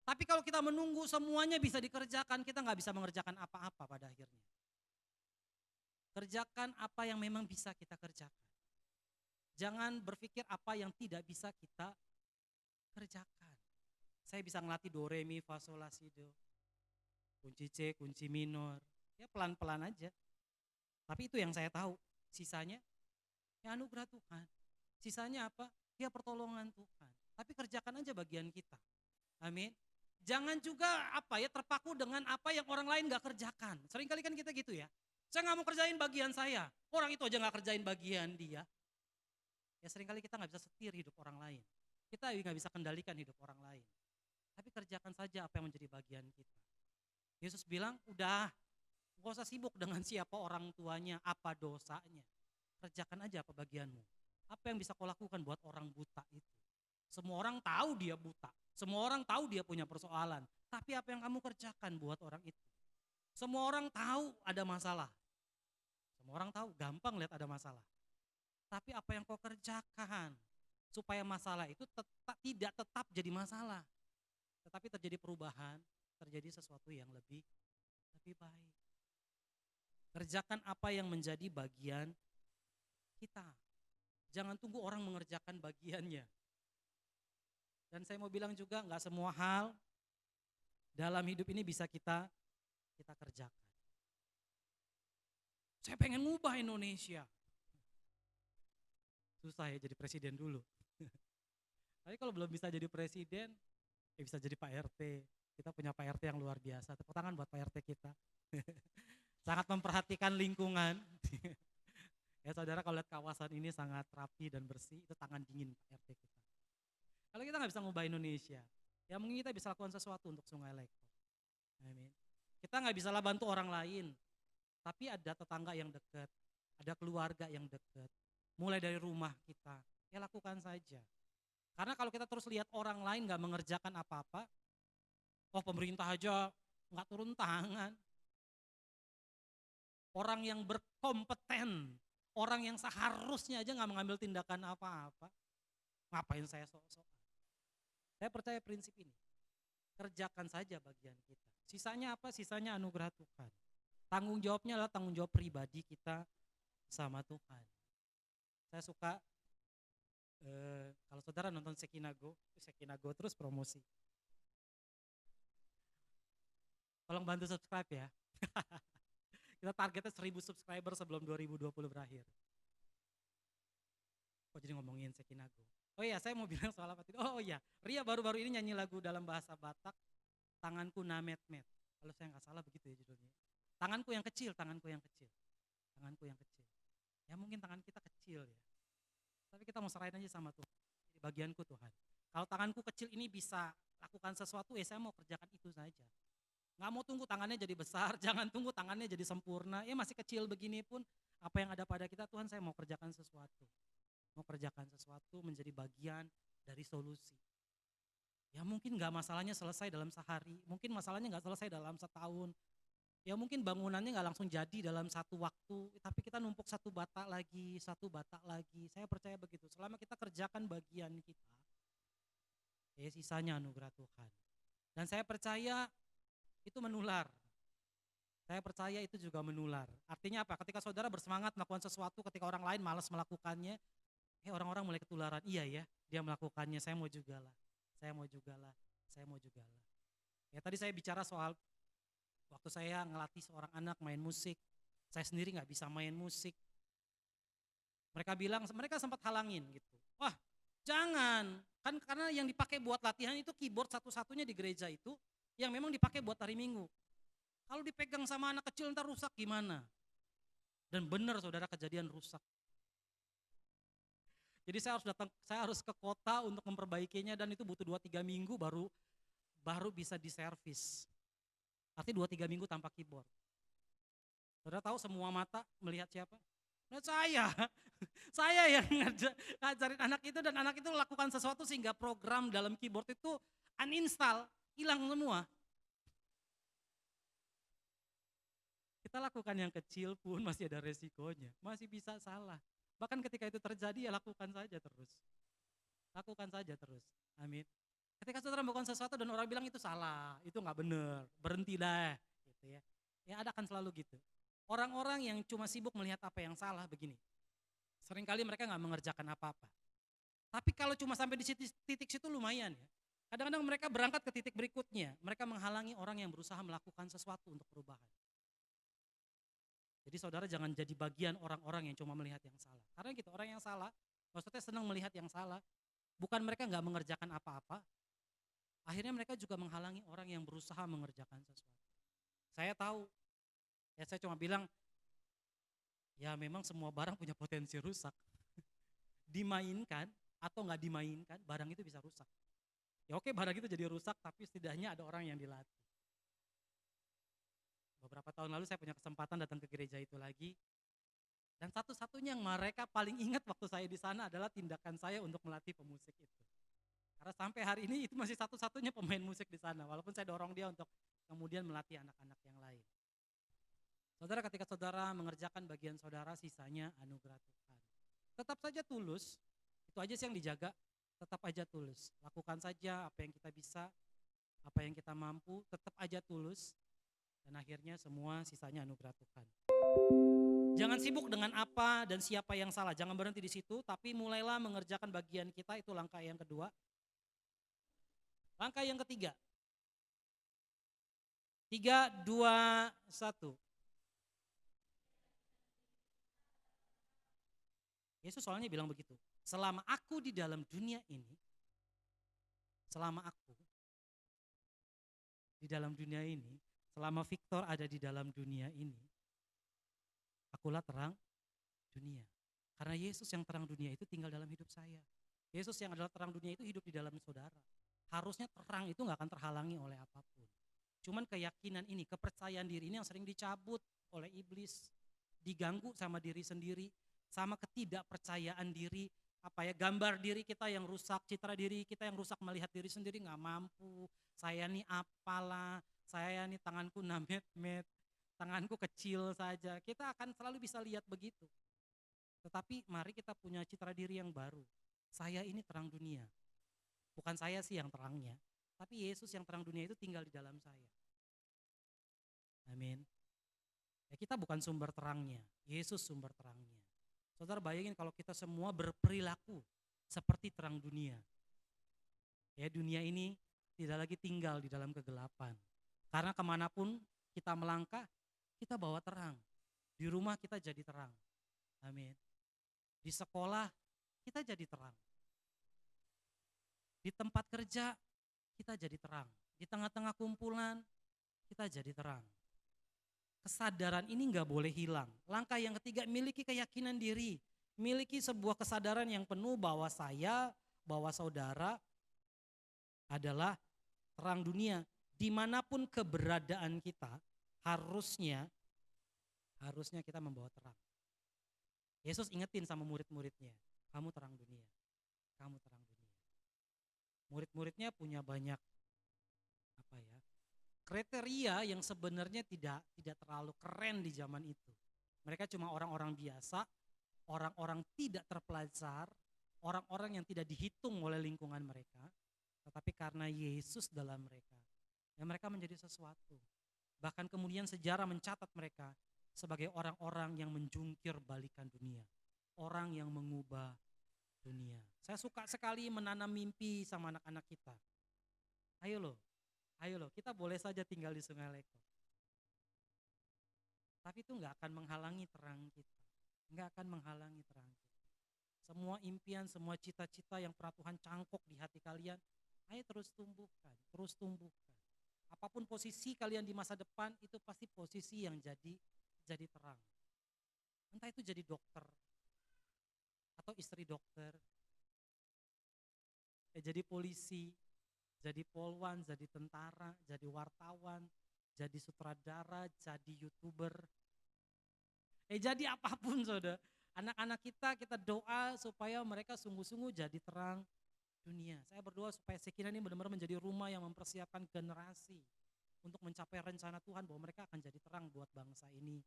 Tapi kalau kita menunggu semuanya bisa dikerjakan, kita gak bisa mengerjakan apa-apa pada akhirnya. Kerjakan apa yang memang bisa kita kerjakan. Jangan berpikir apa yang tidak bisa kita kerjakan. Saya bisa ngelatih do, re, mi, fa, sol, la, si, do. Kunci C, kunci minor. Ya pelan-pelan aja. Tapi itu yang saya tahu. Sisanya ya anugerah Tuhan. Sisanya apa? Ya pertolongan Tuhan. Tapi kerjakan aja bagian kita. Amin. Jangan juga terpaku dengan apa yang orang lain gak kerjakan. Seringkali kan kita gitu ya. Saya gak mau kerjain bagian saya. Orang itu aja gak kerjain bagian dia. Ya seringkali kita gak bisa setir hidup orang lain. Kita gak bisa kendalikan hidup orang lain. Tapi kerjakan saja apa yang menjadi bagian kita. Yesus bilang, udah gak usah sibuk dengan siapa orang tuanya, apa dosanya. Kerjakan aja apa bagianmu. Apa yang bisa kau lakukan buat orang buta itu. Semua orang tahu dia buta. Semua orang tahu dia punya persoalan. Tapi apa yang kamu kerjakan buat orang itu. Semua orang tahu ada masalah. Semua orang tahu, gampang lihat ada masalah. Tapi apa yang kau kerjakan supaya masalah itu tidak tetap jadi masalah. Tetapi terjadi perubahan, terjadi sesuatu yang lebih baik. Kerjakan apa yang menjadi bagian kita. Jangan tunggu orang mengerjakan bagiannya. Dan saya mau bilang juga gak semua hal dalam hidup ini bisa kita kerjakan. Saya pengen ngubah Indonesia. Susah ya jadi presiden dulu. Tapi kalau belum bisa jadi presiden, ya bisa jadi Pak RT. Kita punya Pak RT yang luar biasa. Tepuk tangan buat Pak RT kita. Sangat memperhatikan lingkungan. Ya saudara, kalau lihat kawasan ini sangat rapi dan bersih, itu tangan dingin Pak RT kita. Kalau kita nggak bisa ngubah Indonesia, ya mungkin kita bisa lakukan sesuatu untuk Sungai Leko. Amin. Kita nggak bisa lah bantu orang lain, tapi ada tetangga yang dekat, ada keluarga yang dekat. Mulai dari rumah kita, ya lakukan saja. Karena kalau kita terus lihat orang lain nggak mengerjakan apa-apa, oh pemerintah aja nggak turun tangan. Orang yang berkompeten, orang yang seharusnya aja nggak mengambil tindakan apa-apa, ngapain saya sok-sok? Saya percaya prinsip ini, kerjakan saja bagian kita. Sisanya apa? Sisanya anugerah Tuhan. Tanggung jawabnya adalah tanggung jawab pribadi kita sama Tuhan. Saya suka kalau saudara nonton Sekinago terus promosi. Tolong bantu subscribe ya. Kita targetnya 1000 subscriber sebelum 2020 berakhir. Kok jadi ngomongin Sekinago? Oh iya, saya mau bilang soal apa tadi? Oh iya, Ria baru-baru ini nyanyi lagu dalam bahasa Batak, Tanganku Namet-met. Kalau saya nggak salah begitu ya judulnya. Tanganku yang kecil, tanganku yang kecil. Tanganku yang kecil. Ya mungkin tangan kita kecil ya. Tapi kita mau serahin aja sama Tuhan. Jadi bagianku Tuhan. Kalau tanganku kecil ini bisa lakukan sesuatu, ya saya mau kerjakan itu saja. Nggak mau tunggu tangannya jadi besar, jangan tunggu tangannya jadi sempurna. Ya masih kecil begini pun, apa yang ada pada kita, Tuhan saya mau kerjakan sesuatu. Mau kerjakan sesuatu menjadi bagian dari solusi. Ya mungkin nggak masalahnya selesai dalam sehari, mungkin masalahnya nggak selesai dalam setahun. Ya mungkin bangunannya nggak langsung jadi dalam satu waktu, tapi kita numpuk satu bata lagi, satu bata lagi. Saya percaya begitu, selama kita kerjakan bagian kita, ya sisanya anugerah Tuhan. Dan saya percaya itu menular. Saya percaya itu juga menular. Artinya apa? Ketika saudara bersemangat melakukan sesuatu, ketika orang lain malas melakukannya, orang-orang mulai ketularan. Iya ya, dia melakukannya, saya mau juga lah, saya mau juga lah, saya mau juga lah. Ya tadi saya bicara soal waktu saya ngelatih seorang anak main musik, saya sendiri nggak bisa main musik. Mereka bilang, mereka sempat halangin gitu. Wah jangan, kan karena yang dipakai buat latihan itu keyboard satu-satunya di gereja itu yang memang dipakai buat hari Minggu. Kalau dipegang sama anak kecil ntar rusak gimana? Dan benar saudara, kejadian rusak. Jadi saya harus ke kota untuk memperbaikinya dan itu butuh 2-3 minggu baru bisa diservis. Artinya 2-3 minggu tanpa keyboard. Saudara tahu semua mata melihat siapa? Melihat saya. Saya yang ngajarin anak itu dan anak itu lakukan sesuatu sehingga program dalam keyboard itu uninstall, hilang semua. Kita lakukan yang kecil pun masih ada resikonya, masih bisa salah. Bahkan ketika itu terjadi ya lakukan saja terus. Lakukan saja terus. Amin. Ketika saudara melakukan sesuatu dan orang bilang itu salah, itu nggak benar, berhenti dah, gitu ya. Ya ada kan selalu gitu. Orang-orang yang cuma sibuk melihat apa yang salah begini. Seringkali mereka nggak mengerjakan apa-apa. Tapi kalau cuma sampai di titik situ lumayan ya. Kadang-kadang mereka berangkat ke titik berikutnya. Mereka menghalangi orang yang berusaha melakukan sesuatu untuk perubahan. Jadi saudara jangan jadi bagian orang-orang yang cuma melihat yang salah. Karena gitu, orang yang salah, maksudnya senang melihat yang salah. Bukan mereka nggak mengerjakan apa-apa, akhirnya mereka juga menghalangi orang yang berusaha mengerjakan sesuatu. Saya tahu, ya saya cuma bilang, ya memang semua barang punya potensi rusak. Dimainkan atau nggak dimainkan, barang itu bisa rusak. Ya oke, barang itu jadi rusak, tapi setidaknya ada orang yang dilatih. Beberapa tahun lalu saya punya kesempatan datang ke gereja itu lagi. Dan satu-satunya yang mereka paling ingat waktu saya di sana adalah tindakan saya untuk melatih pemusik itu. Karena sampai hari ini itu masih satu-satunya pemain musik di sana, walaupun saya dorong dia untuk kemudian melatih anak-anak yang lain. Saudara, ketika saudara mengerjakan bagian saudara, sisanya anugerah Tuhan. Tetap saja tulus, itu aja sih yang dijaga, tetap aja tulus. Lakukan saja apa yang kita bisa, apa yang kita mampu, tetap aja tulus. Dan akhirnya semua sisanya anugerah Tuhan. Jangan sibuk dengan apa dan siapa yang salah, jangan berhenti di situ, tapi mulailah mengerjakan bagian kita, itu langkah yang kedua. Langkah yang ketiga. 3, 2, 1. Yesus soalnya bilang begitu. Selama aku di dalam dunia ini, selama Victor ada di dalam dunia ini, akulah terang dunia. Karena Yesus yang terang dunia itu tinggal dalam hidup saya. Yesus yang adalah terang dunia itu hidup di dalam saudara. Harusnya terang itu gak akan terhalangi oleh apapun. Cuman keyakinan ini, kepercayaan diri ini yang sering dicabut oleh iblis, diganggu sama diri sendiri, sama ketidakpercayaan diri, gambar diri kita yang rusak, citra diri kita yang rusak, melihat diri sendiri nggak mampu, saya nih apalah, saya nih tanganku 6 met, tanganku kecil saja, kita akan selalu bisa lihat begitu. Tetapi mari kita punya citra diri yang baru, saya ini terang dunia, bukan saya sih yang terangnya, tapi Yesus yang terang dunia itu tinggal di dalam saya. Amin. Ya, kita bukan sumber terangnya, Yesus sumber terangnya. Saudara bayangin kalau kita semua berperilaku seperti terang dunia. Ya, dunia ini tidak lagi tinggal di dalam kegelapan. Karena kemanapun kita melangkah, kita bawa terang. Di rumah kita jadi terang. Amin. Di sekolah kita jadi terang. Di tempat kerja kita jadi terang. Di tengah-tengah kumpulan kita jadi terang. Kesadaran ini nggak boleh hilang. Langkah yang ketiga, miliki keyakinan diri. Miliki sebuah kesadaran yang penuh bahwa saya, bahwa saudara adalah terang dunia. Dimanapun keberadaan kita, harusnya kita membawa terang. Yesus ingetin sama murid-muridnya, kamu terang dunia, kamu terang dunia. Murid-muridnya punya banyak kriteria yang sebenarnya tidak terlalu keren di zaman itu. Mereka cuma orang-orang biasa, orang-orang tidak terpelajar, orang-orang yang tidak dihitung oleh lingkungan mereka. Tetapi karena Yesus dalam mereka, ya mereka menjadi sesuatu. Bahkan kemudian sejarah mencatat mereka sebagai orang-orang yang menjungkir balikan dunia. Orang yang mengubah dunia. Saya suka sekali menanam mimpi sama anak-anak kita. Ayo loh, kita boleh saja tinggal di Sungai Leko. Tapi itu gak akan menghalangi terang kita. Gak akan menghalangi terang kita. Semua impian, semua cita-cita yang pernah Tuhan cangkok di hati kalian, ayo terus tumbuhkan, terus tumbuhkan. Apapun posisi kalian di masa depan, itu pasti posisi yang jadi terang. Entah itu jadi dokter, atau istri dokter, jadi polisi, jadi polwan, jadi tentara, jadi wartawan, jadi sutradara, jadi YouTuber. Jadi apapun saudara. Anak-anak kita doa supaya mereka sungguh-sungguh jadi terang dunia. Saya berdoa supaya Sekina ini benar-benar menjadi rumah yang mempersiapkan generasi untuk mencapai rencana Tuhan bahwa mereka akan jadi terang buat bangsa ini.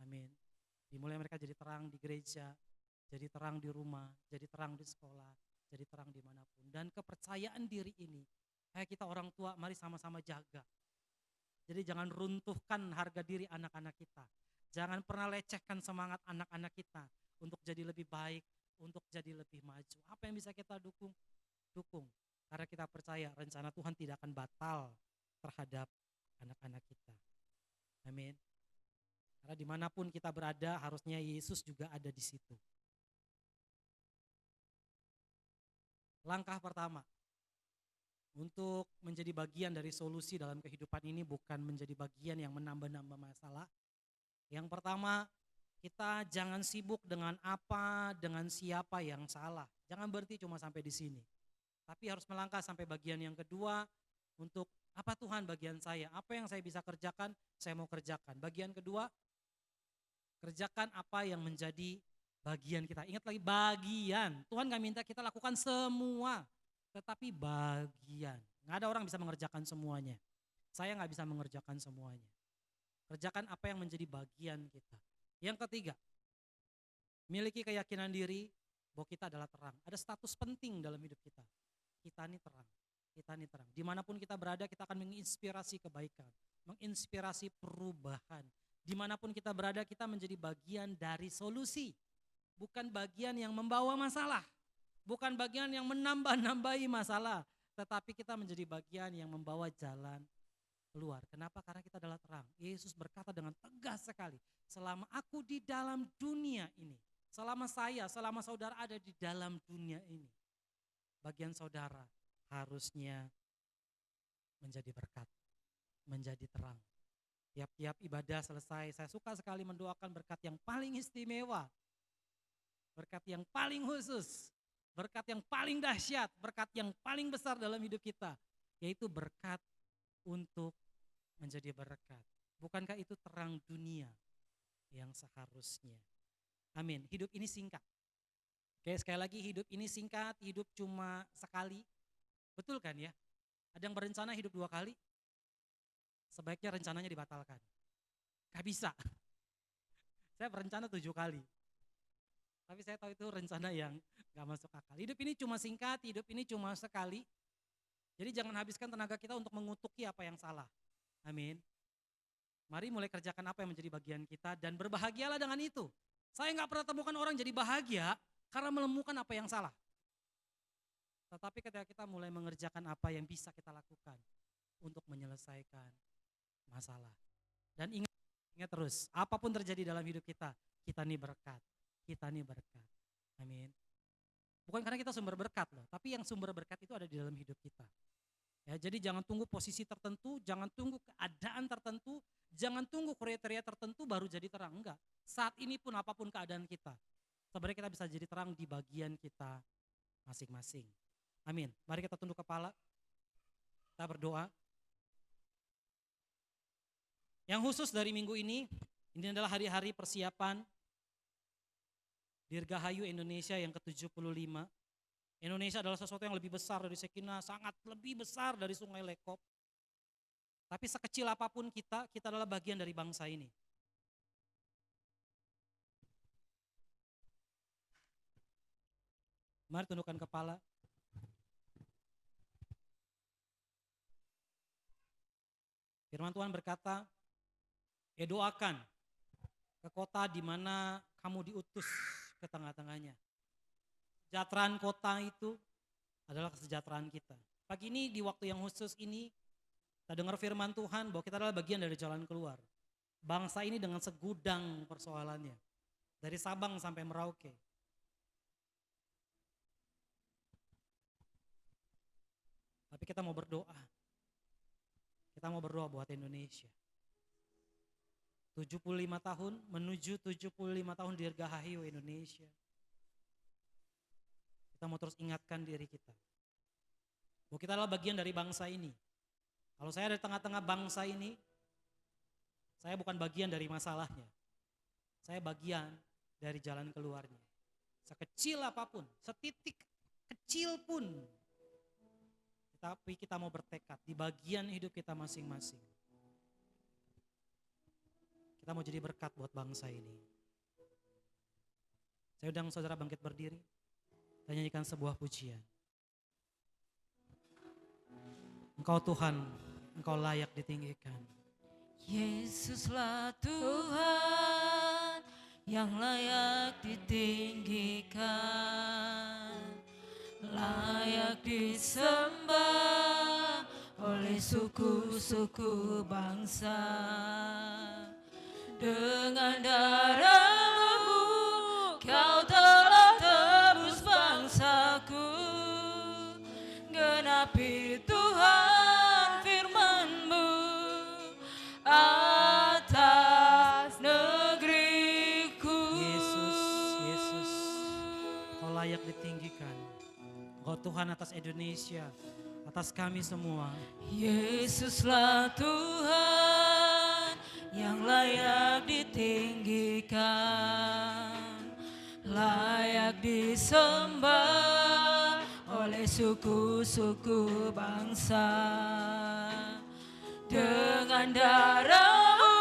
Amin. Dimulai mereka jadi terang di gereja, jadi terang di rumah, jadi terang di sekolah, jadi terang dimanapun. Dan kepercayaan diri ini, kayak kita orang tua, mari sama-sama jaga. Jadi jangan runtuhkan harga diri anak-anak kita. Jangan pernah lecehkan semangat anak-anak kita untuk jadi lebih baik, untuk jadi lebih maju. Apa yang bisa kita dukung? Dukung. Karena kita percaya rencana Tuhan tidak akan batal terhadap anak-anak kita. Amin. Karena dimanapun kita berada, harusnya Yesus juga ada di situ. Langkah pertama, untuk menjadi bagian dari solusi dalam kehidupan ini bukan menjadi bagian yang menambah-nambah masalah. Yang pertama, kita jangan sibuk dengan apa, dengan siapa yang salah. Jangan berhenti cuma sampai di sini. Tapi harus melangkah sampai bagian yang kedua untuk apa Tuhan bagian saya, apa yang saya bisa kerjakan, saya mau kerjakan. Bagian kedua, kerjakan apa yang menjadi bagian kita. Ingat lagi bagian. Tuhan gak minta kita lakukan semua, tetapi bagian. Gak ada orang bisa mengerjakan semuanya. Saya gak bisa mengerjakan semuanya. Kerjakan apa yang menjadi bagian kita. Yang ketiga, miliki keyakinan diri bahwa kita adalah terang. Ada status penting dalam hidup kita. Kita ini terang. Kita ini terang. Dimanapun kita berada, kita akan menginspirasi kebaikan, menginspirasi perubahan. Dimanapun kita berada, kita menjadi bagian dari solusi. Bukan bagian yang membawa masalah. Bukan bagian yang menambah-nambahi masalah. Tetapi kita menjadi bagian yang membawa jalan keluar. Kenapa? Karena kita adalah terang. Yesus berkata dengan tegas sekali, selama aku di dalam dunia ini, selama saudara ada di dalam dunia ini, bagian saudara harusnya menjadi berkat, menjadi terang. Tiap-tiap ibadah selesai, saya suka sekali mendoakan berkat yang paling istimewa, berkat yang paling khusus. berkat yang paling dahsyat, berkat yang paling besar dalam hidup kita, yaitu berkat untuk menjadi berkat. Bukankah itu terang dunia yang seharusnya? Amin. Hidup ini singkat. Oke, sekali lagi, hidup ini singkat, hidup cuma sekali. Betul kan ya? Ada yang berencana hidup 2 kali, sebaiknya rencananya dibatalkan. Gak bisa. Saya berencana 7 kali. Tapi saya tahu itu rencana yang gak masuk akal. Hidup ini cuma singkat, hidup ini cuma sekali. Jadi jangan habiskan tenaga kita untuk mengutuki apa yang salah. Amin. Mari mulai kerjakan apa yang menjadi bagian kita dan berbahagialah dengan itu. Saya gak pernah temukan orang jadi bahagia karena menemukan apa yang salah. Tetapi ketika kita mulai mengerjakan apa yang bisa kita lakukan untuk menyelesaikan masalah. Dan ingat terus, apapun terjadi dalam hidup kita nih berkat. Kita nih berkat. Amin. Bukan karena kita sumber berkat loh, tapi yang sumber berkat itu ada di dalam hidup kita. Ya, jadi jangan tunggu posisi tertentu, jangan tunggu keadaan tertentu, jangan tunggu kriteria tertentu baru jadi terang. Enggak. Saat ini pun apapun keadaan kita, sebenarnya kita bisa jadi terang di bagian kita masing-masing. Amin. Mari kita tunduk kepala. Kita berdoa. Yang khusus dari minggu ini adalah hari-hari persiapan Dirgahayu Indonesia yang ke-75. Indonesia adalah sesuatu yang lebih besar dari Shekinah, sangat lebih besar dari Sungai Lekop. Tapi sekecil apapun kita adalah bagian dari bangsa ini. Mari tundukkan kepala. Firman Tuhan berkata, doakan ke kota di mana kamu diutus ke tengah-tengahnya. Kesejahteraan kota itu adalah kesejahteraan kita. Pagi ini di waktu yang khusus ini, kita dengar firman Tuhan bahwa kita adalah bagian dari jalan keluar. Bangsa ini dengan segudang persoalannya, dari Sabang sampai Merauke. Tapi kita mau berdoa. Kita mau berdoa buat Indonesia. 75 tahun menuju 75 tahun Dirgahayu Indonesia. Kita mau terus ingatkan diri kita. Bahwa kita adalah bagian dari bangsa ini. Kalau saya ada di tengah-tengah bangsa ini, saya bukan bagian dari masalahnya. Saya bagian dari jalan keluarnya. Sekecil apapun, setitik kecil pun. Tapi kita mau bertekad di bagian hidup kita masing-masing. Kita mau jadi berkat buat bangsa ini. Saya undang saudara bangkit berdiri dan nyanyikan sebuah pujian. Engkau Tuhan, Engkau layak ditinggikan. Yesuslah Tuhan yang layak ditinggikan, layak disembah oleh suku-suku bangsa. Dengan darah-Mu Kau telah tebus bangsaku, genapi Tuhan firman-Mu atas negeriku. Yesus, Kau layak ditinggikan. Kau Tuhan atas Indonesia, atas kami semua. Yesuslah Tuhan yang layak ditinggikan, layak disembah oleh suku-suku bangsa. Dengan darah-Mu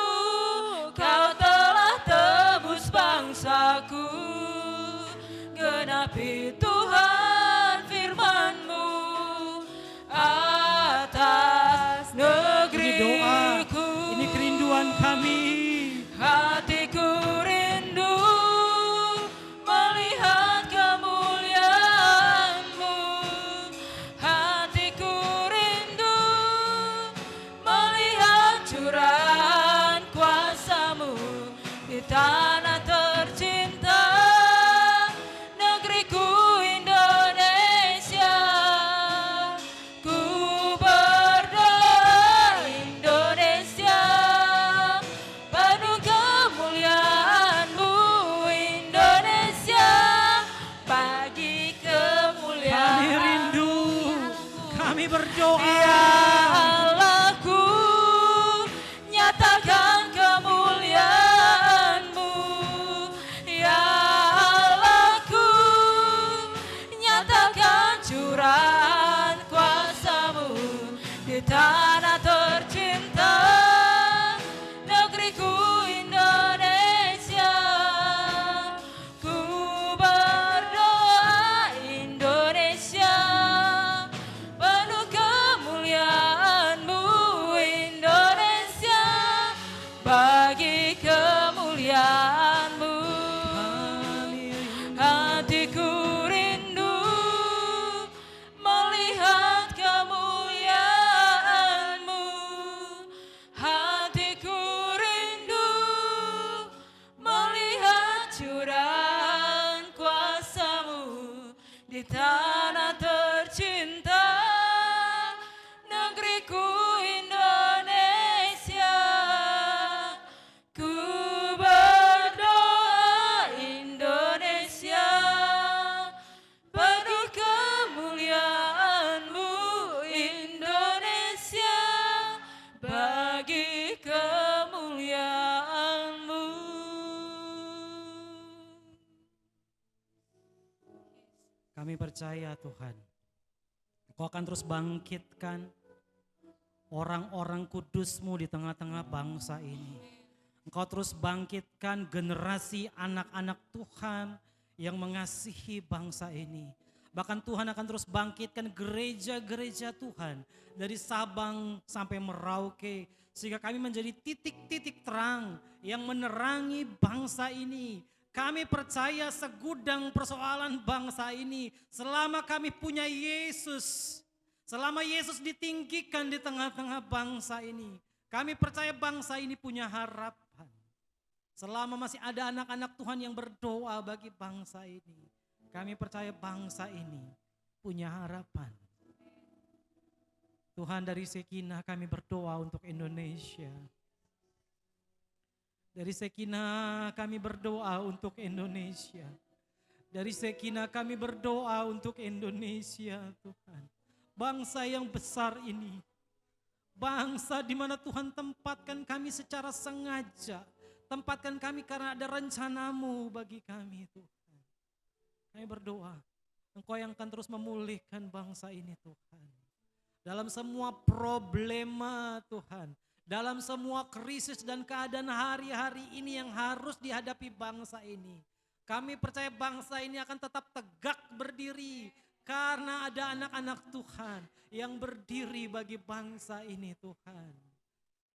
Kau telah tebus bangsaku, genapi Tuhan firman-Mu atas negeriku. Ini kerinduan kami. Hatiku rindu melihat kemuliaan-Mu. Hatiku rindu melihat curahan kuasa-Mu di tanah tercinta, negeriku bagi kemuliaan-Mu. Hatiku rindu melihat kemuliaan-Mu. Hatiku rindu melihat curahan kuasa-Mu di tanah tercinta, negeriku Indonesia. Ku berdoa Indonesia penuh kemuliaan-Mu. Indonesia bagi kemuliaan-Mu. Kami percaya Tuhan, Engkau akan terus bangkitkan orang-orang kudus-Mu di tengah-tengah bangsa ini. Engkau terus bangkitkan generasi anak-anak Tuhan yang mengasihi bangsa ini. Bahkan Tuhan akan terus bangkitkan gereja-gereja Tuhan dari Sabang sampai Merauke, sehingga kami menjadi titik-titik terang yang menerangi bangsa ini. Kami percaya segudang persoalan bangsa ini, selama kami punya Yesus, selama Yesus ditinggikan di tengah-tengah bangsa ini, kami percaya bangsa ini punya harapan. Selama masih ada anak-anak Tuhan yang berdoa bagi bangsa ini, kami percaya bangsa ini punya harapan. Tuhan, dari Sekinah kami berdoa untuk Indonesia. Dari Sekinah kami berdoa untuk Indonesia. Dari Sekinah kami berdoa untuk Indonesia, Tuhan. Bangsa yang besar ini, bangsa di mana Tuhan tempatkan kami secara sengaja. Tempatkan kami karena ada rencana-Mu bagi kami, Tuhan. Kami berdoa, Engkau yang akan terus memulihkan bangsa ini, Tuhan. Dalam semua problema, Tuhan. Dalam semua krisis dan keadaan hari-hari ini yang harus dihadapi bangsa ini. Kami percaya bangsa ini akan tetap tegak berdiri karena ada anak-anak Tuhan yang berdiri bagi bangsa ini, Tuhan.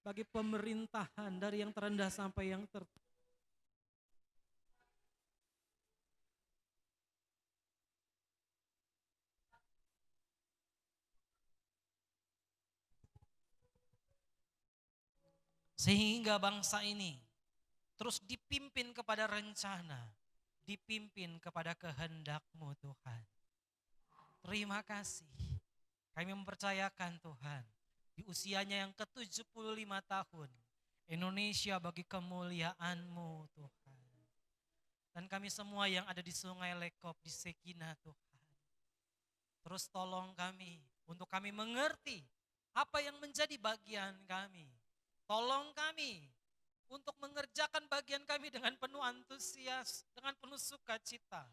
Bagi pemerintahan dari yang terendah sampai yang tertinggi. Sehingga bangsa ini terus dipimpin kepada rencana, dipimpin kepada kehendak-Mu, Tuhan. Terima kasih. Kami mempercayakan, Tuhan, di usianya yang ke-75 tahun, Indonesia bagi kemuliaan-Mu, Tuhan. Dan kami semua yang ada di Sungai Lekop, di Sekinah, Tuhan. Terus tolong kami untuk kami mengerti apa yang menjadi bagian kami. Tolong kami untuk mengerjakan bagian kami dengan penuh antusias, dengan penuh sukacita.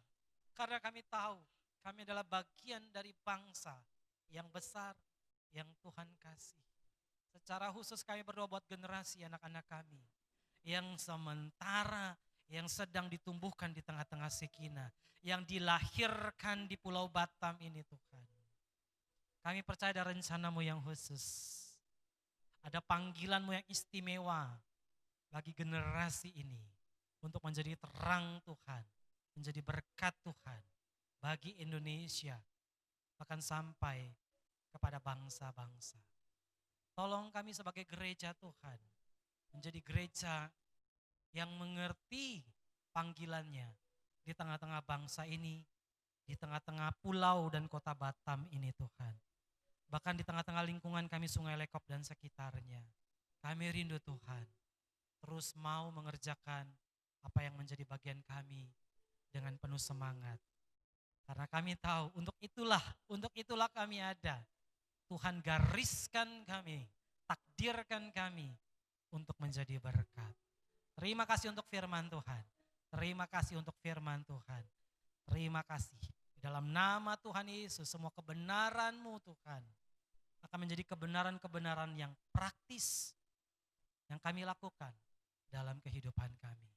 Karena kami tahu kami adalah bagian dari bangsa yang besar yang Tuhan kasih. Secara khusus kami berdoa buat generasi anak-anak kami yang sementara, yang sedang ditumbuhkan di tengah-tengah Sekinah, yang dilahirkan di Pulau Batam ini, Tuhan. Kami percaya ada rencana-Mu yang khusus. Ada panggilan-Mu yang istimewa bagi generasi ini untuk menjadi terang Tuhan, menjadi berkat Tuhan bagi Indonesia, bahkan sampai kepada bangsa-bangsa. Tolong kami sebagai gereja Tuhan, menjadi gereja yang mengerti panggilannya di tengah-tengah bangsa ini, di tengah-tengah pulau dan kota Batam ini, Tuhan. Bahkan di tengah-tengah lingkungan kami Sungai Lekop dan sekitarnya. Kami rindu, Tuhan, terus mau mengerjakan apa yang menjadi bagian kami dengan penuh semangat. Karena kami tahu untuk itulah kami ada. Tuhan gariskan kami, takdirkan kami untuk menjadi berkat. Terima kasih untuk firman Tuhan. Terima kasih untuk firman Tuhan. Terima kasih. Di dalam nama Tuhan Yesus, semua kebenaran-Mu, Tuhan, akan menjadi kebenaran-kebenaran yang praktis yang kami lakukan dalam kehidupan kami.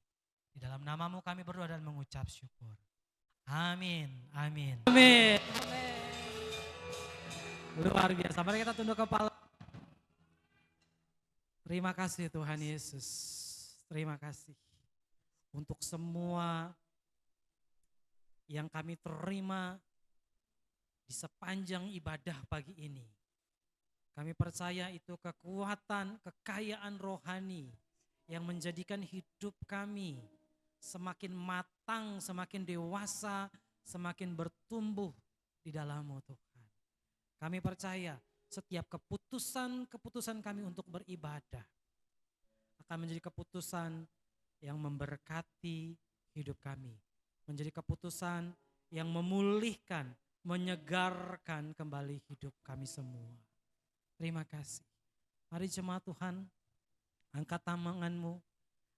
Di dalam nama-Mu kami berdoa dan mengucap syukur. Amin. Amin. Amin. Luar biasa. Mari kita tunduk kepala. Terima kasih Tuhan Yesus. Terima kasih untuk semua yang kami terima di sepanjang ibadah pagi ini. Kami percaya itu kekuatan, kekayaan rohani yang menjadikan hidup kami semakin matang, semakin dewasa, semakin bertumbuh di dalam-Mu Tuhan. Kami percaya setiap keputusan kami untuk beribadah akan menjadi keputusan yang memberkati hidup kami. Menjadi keputusan yang memulihkan, menyegarkan kembali hidup kami semua. Terima kasih. Mari jemaat Tuhan, angkat tanganmu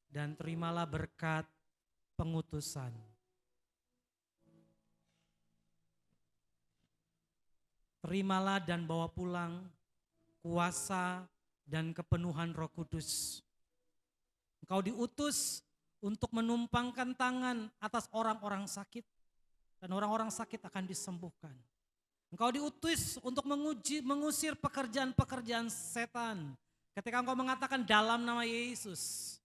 dan terimalah berkat pengutusan. Terimalah dan bawa pulang kuasa dan kepenuhan Roh Kudus. Engkau diutus untuk menumpangkan tangan atas orang-orang sakit dan orang-orang sakit akan disembuhkan. Engkau diutus untuk mengusir pekerjaan-pekerjaan setan. Ketika engkau mengatakan dalam nama Yesus,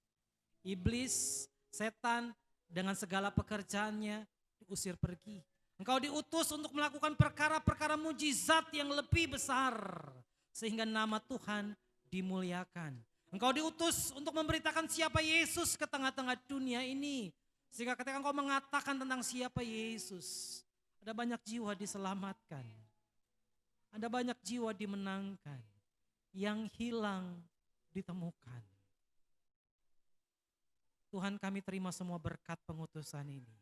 iblis, setan dengan segala pekerjaannya diusir pergi. Engkau diutus untuk melakukan perkara-perkara mujizat yang lebih besar sehingga nama Tuhan dimuliakan. Engkau diutus untuk memberitakan siapa Yesus ke tengah-tengah dunia ini. Sehingga ketika engkau mengatakan tentang siapa Yesus, ada banyak jiwa diselamatkan. Ada banyak jiwa dimenangkan. Yang hilang ditemukan. Tuhan, kami terima semua berkat pengutusan ini.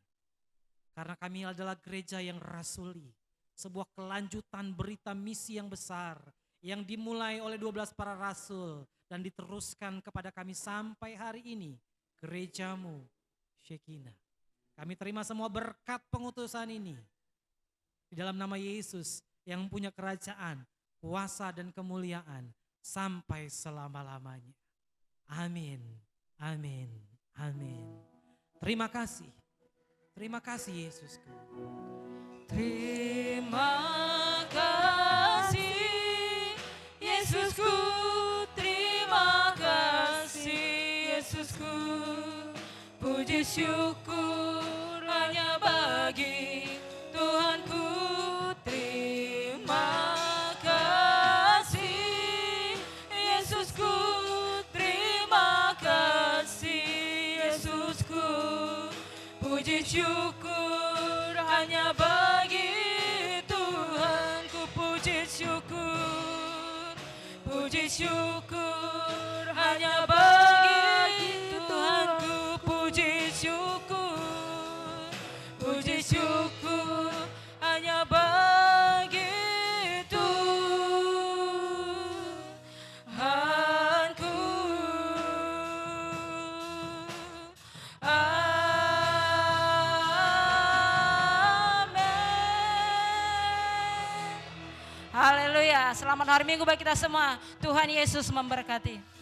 Karena kami adalah gereja yang rasuli. Sebuah kelanjutan berita misi yang besar. Yang dimulai oleh 12 para rasul. Dan diteruskan kepada kami sampai hari ini. Gerejamu Shekinah. Kami terima semua berkat pengutusan ini. Di dalam nama Yesus yang punya kerajaan, kuasa dan kemuliaan sampai selama-lamanya. Amin, amin, amin. Terima kasih. Terima kasih Yesusku. Terima kasih Yesusku, terima kasih Yesusku. Puji syukur hanya bagi Tuhanku. Terima kasih Yesusku, terima kasih Yesusku. Puji syukur hanya bagi Tuhanku. Puji syukur, puji syukur hanya bagi Tuhanku. Puji syukur, puji syukur hanya bagi Tuhanku. Haleluya. Selamat hari Minggu bagi kita semua. Tuhan Yesus memberkati.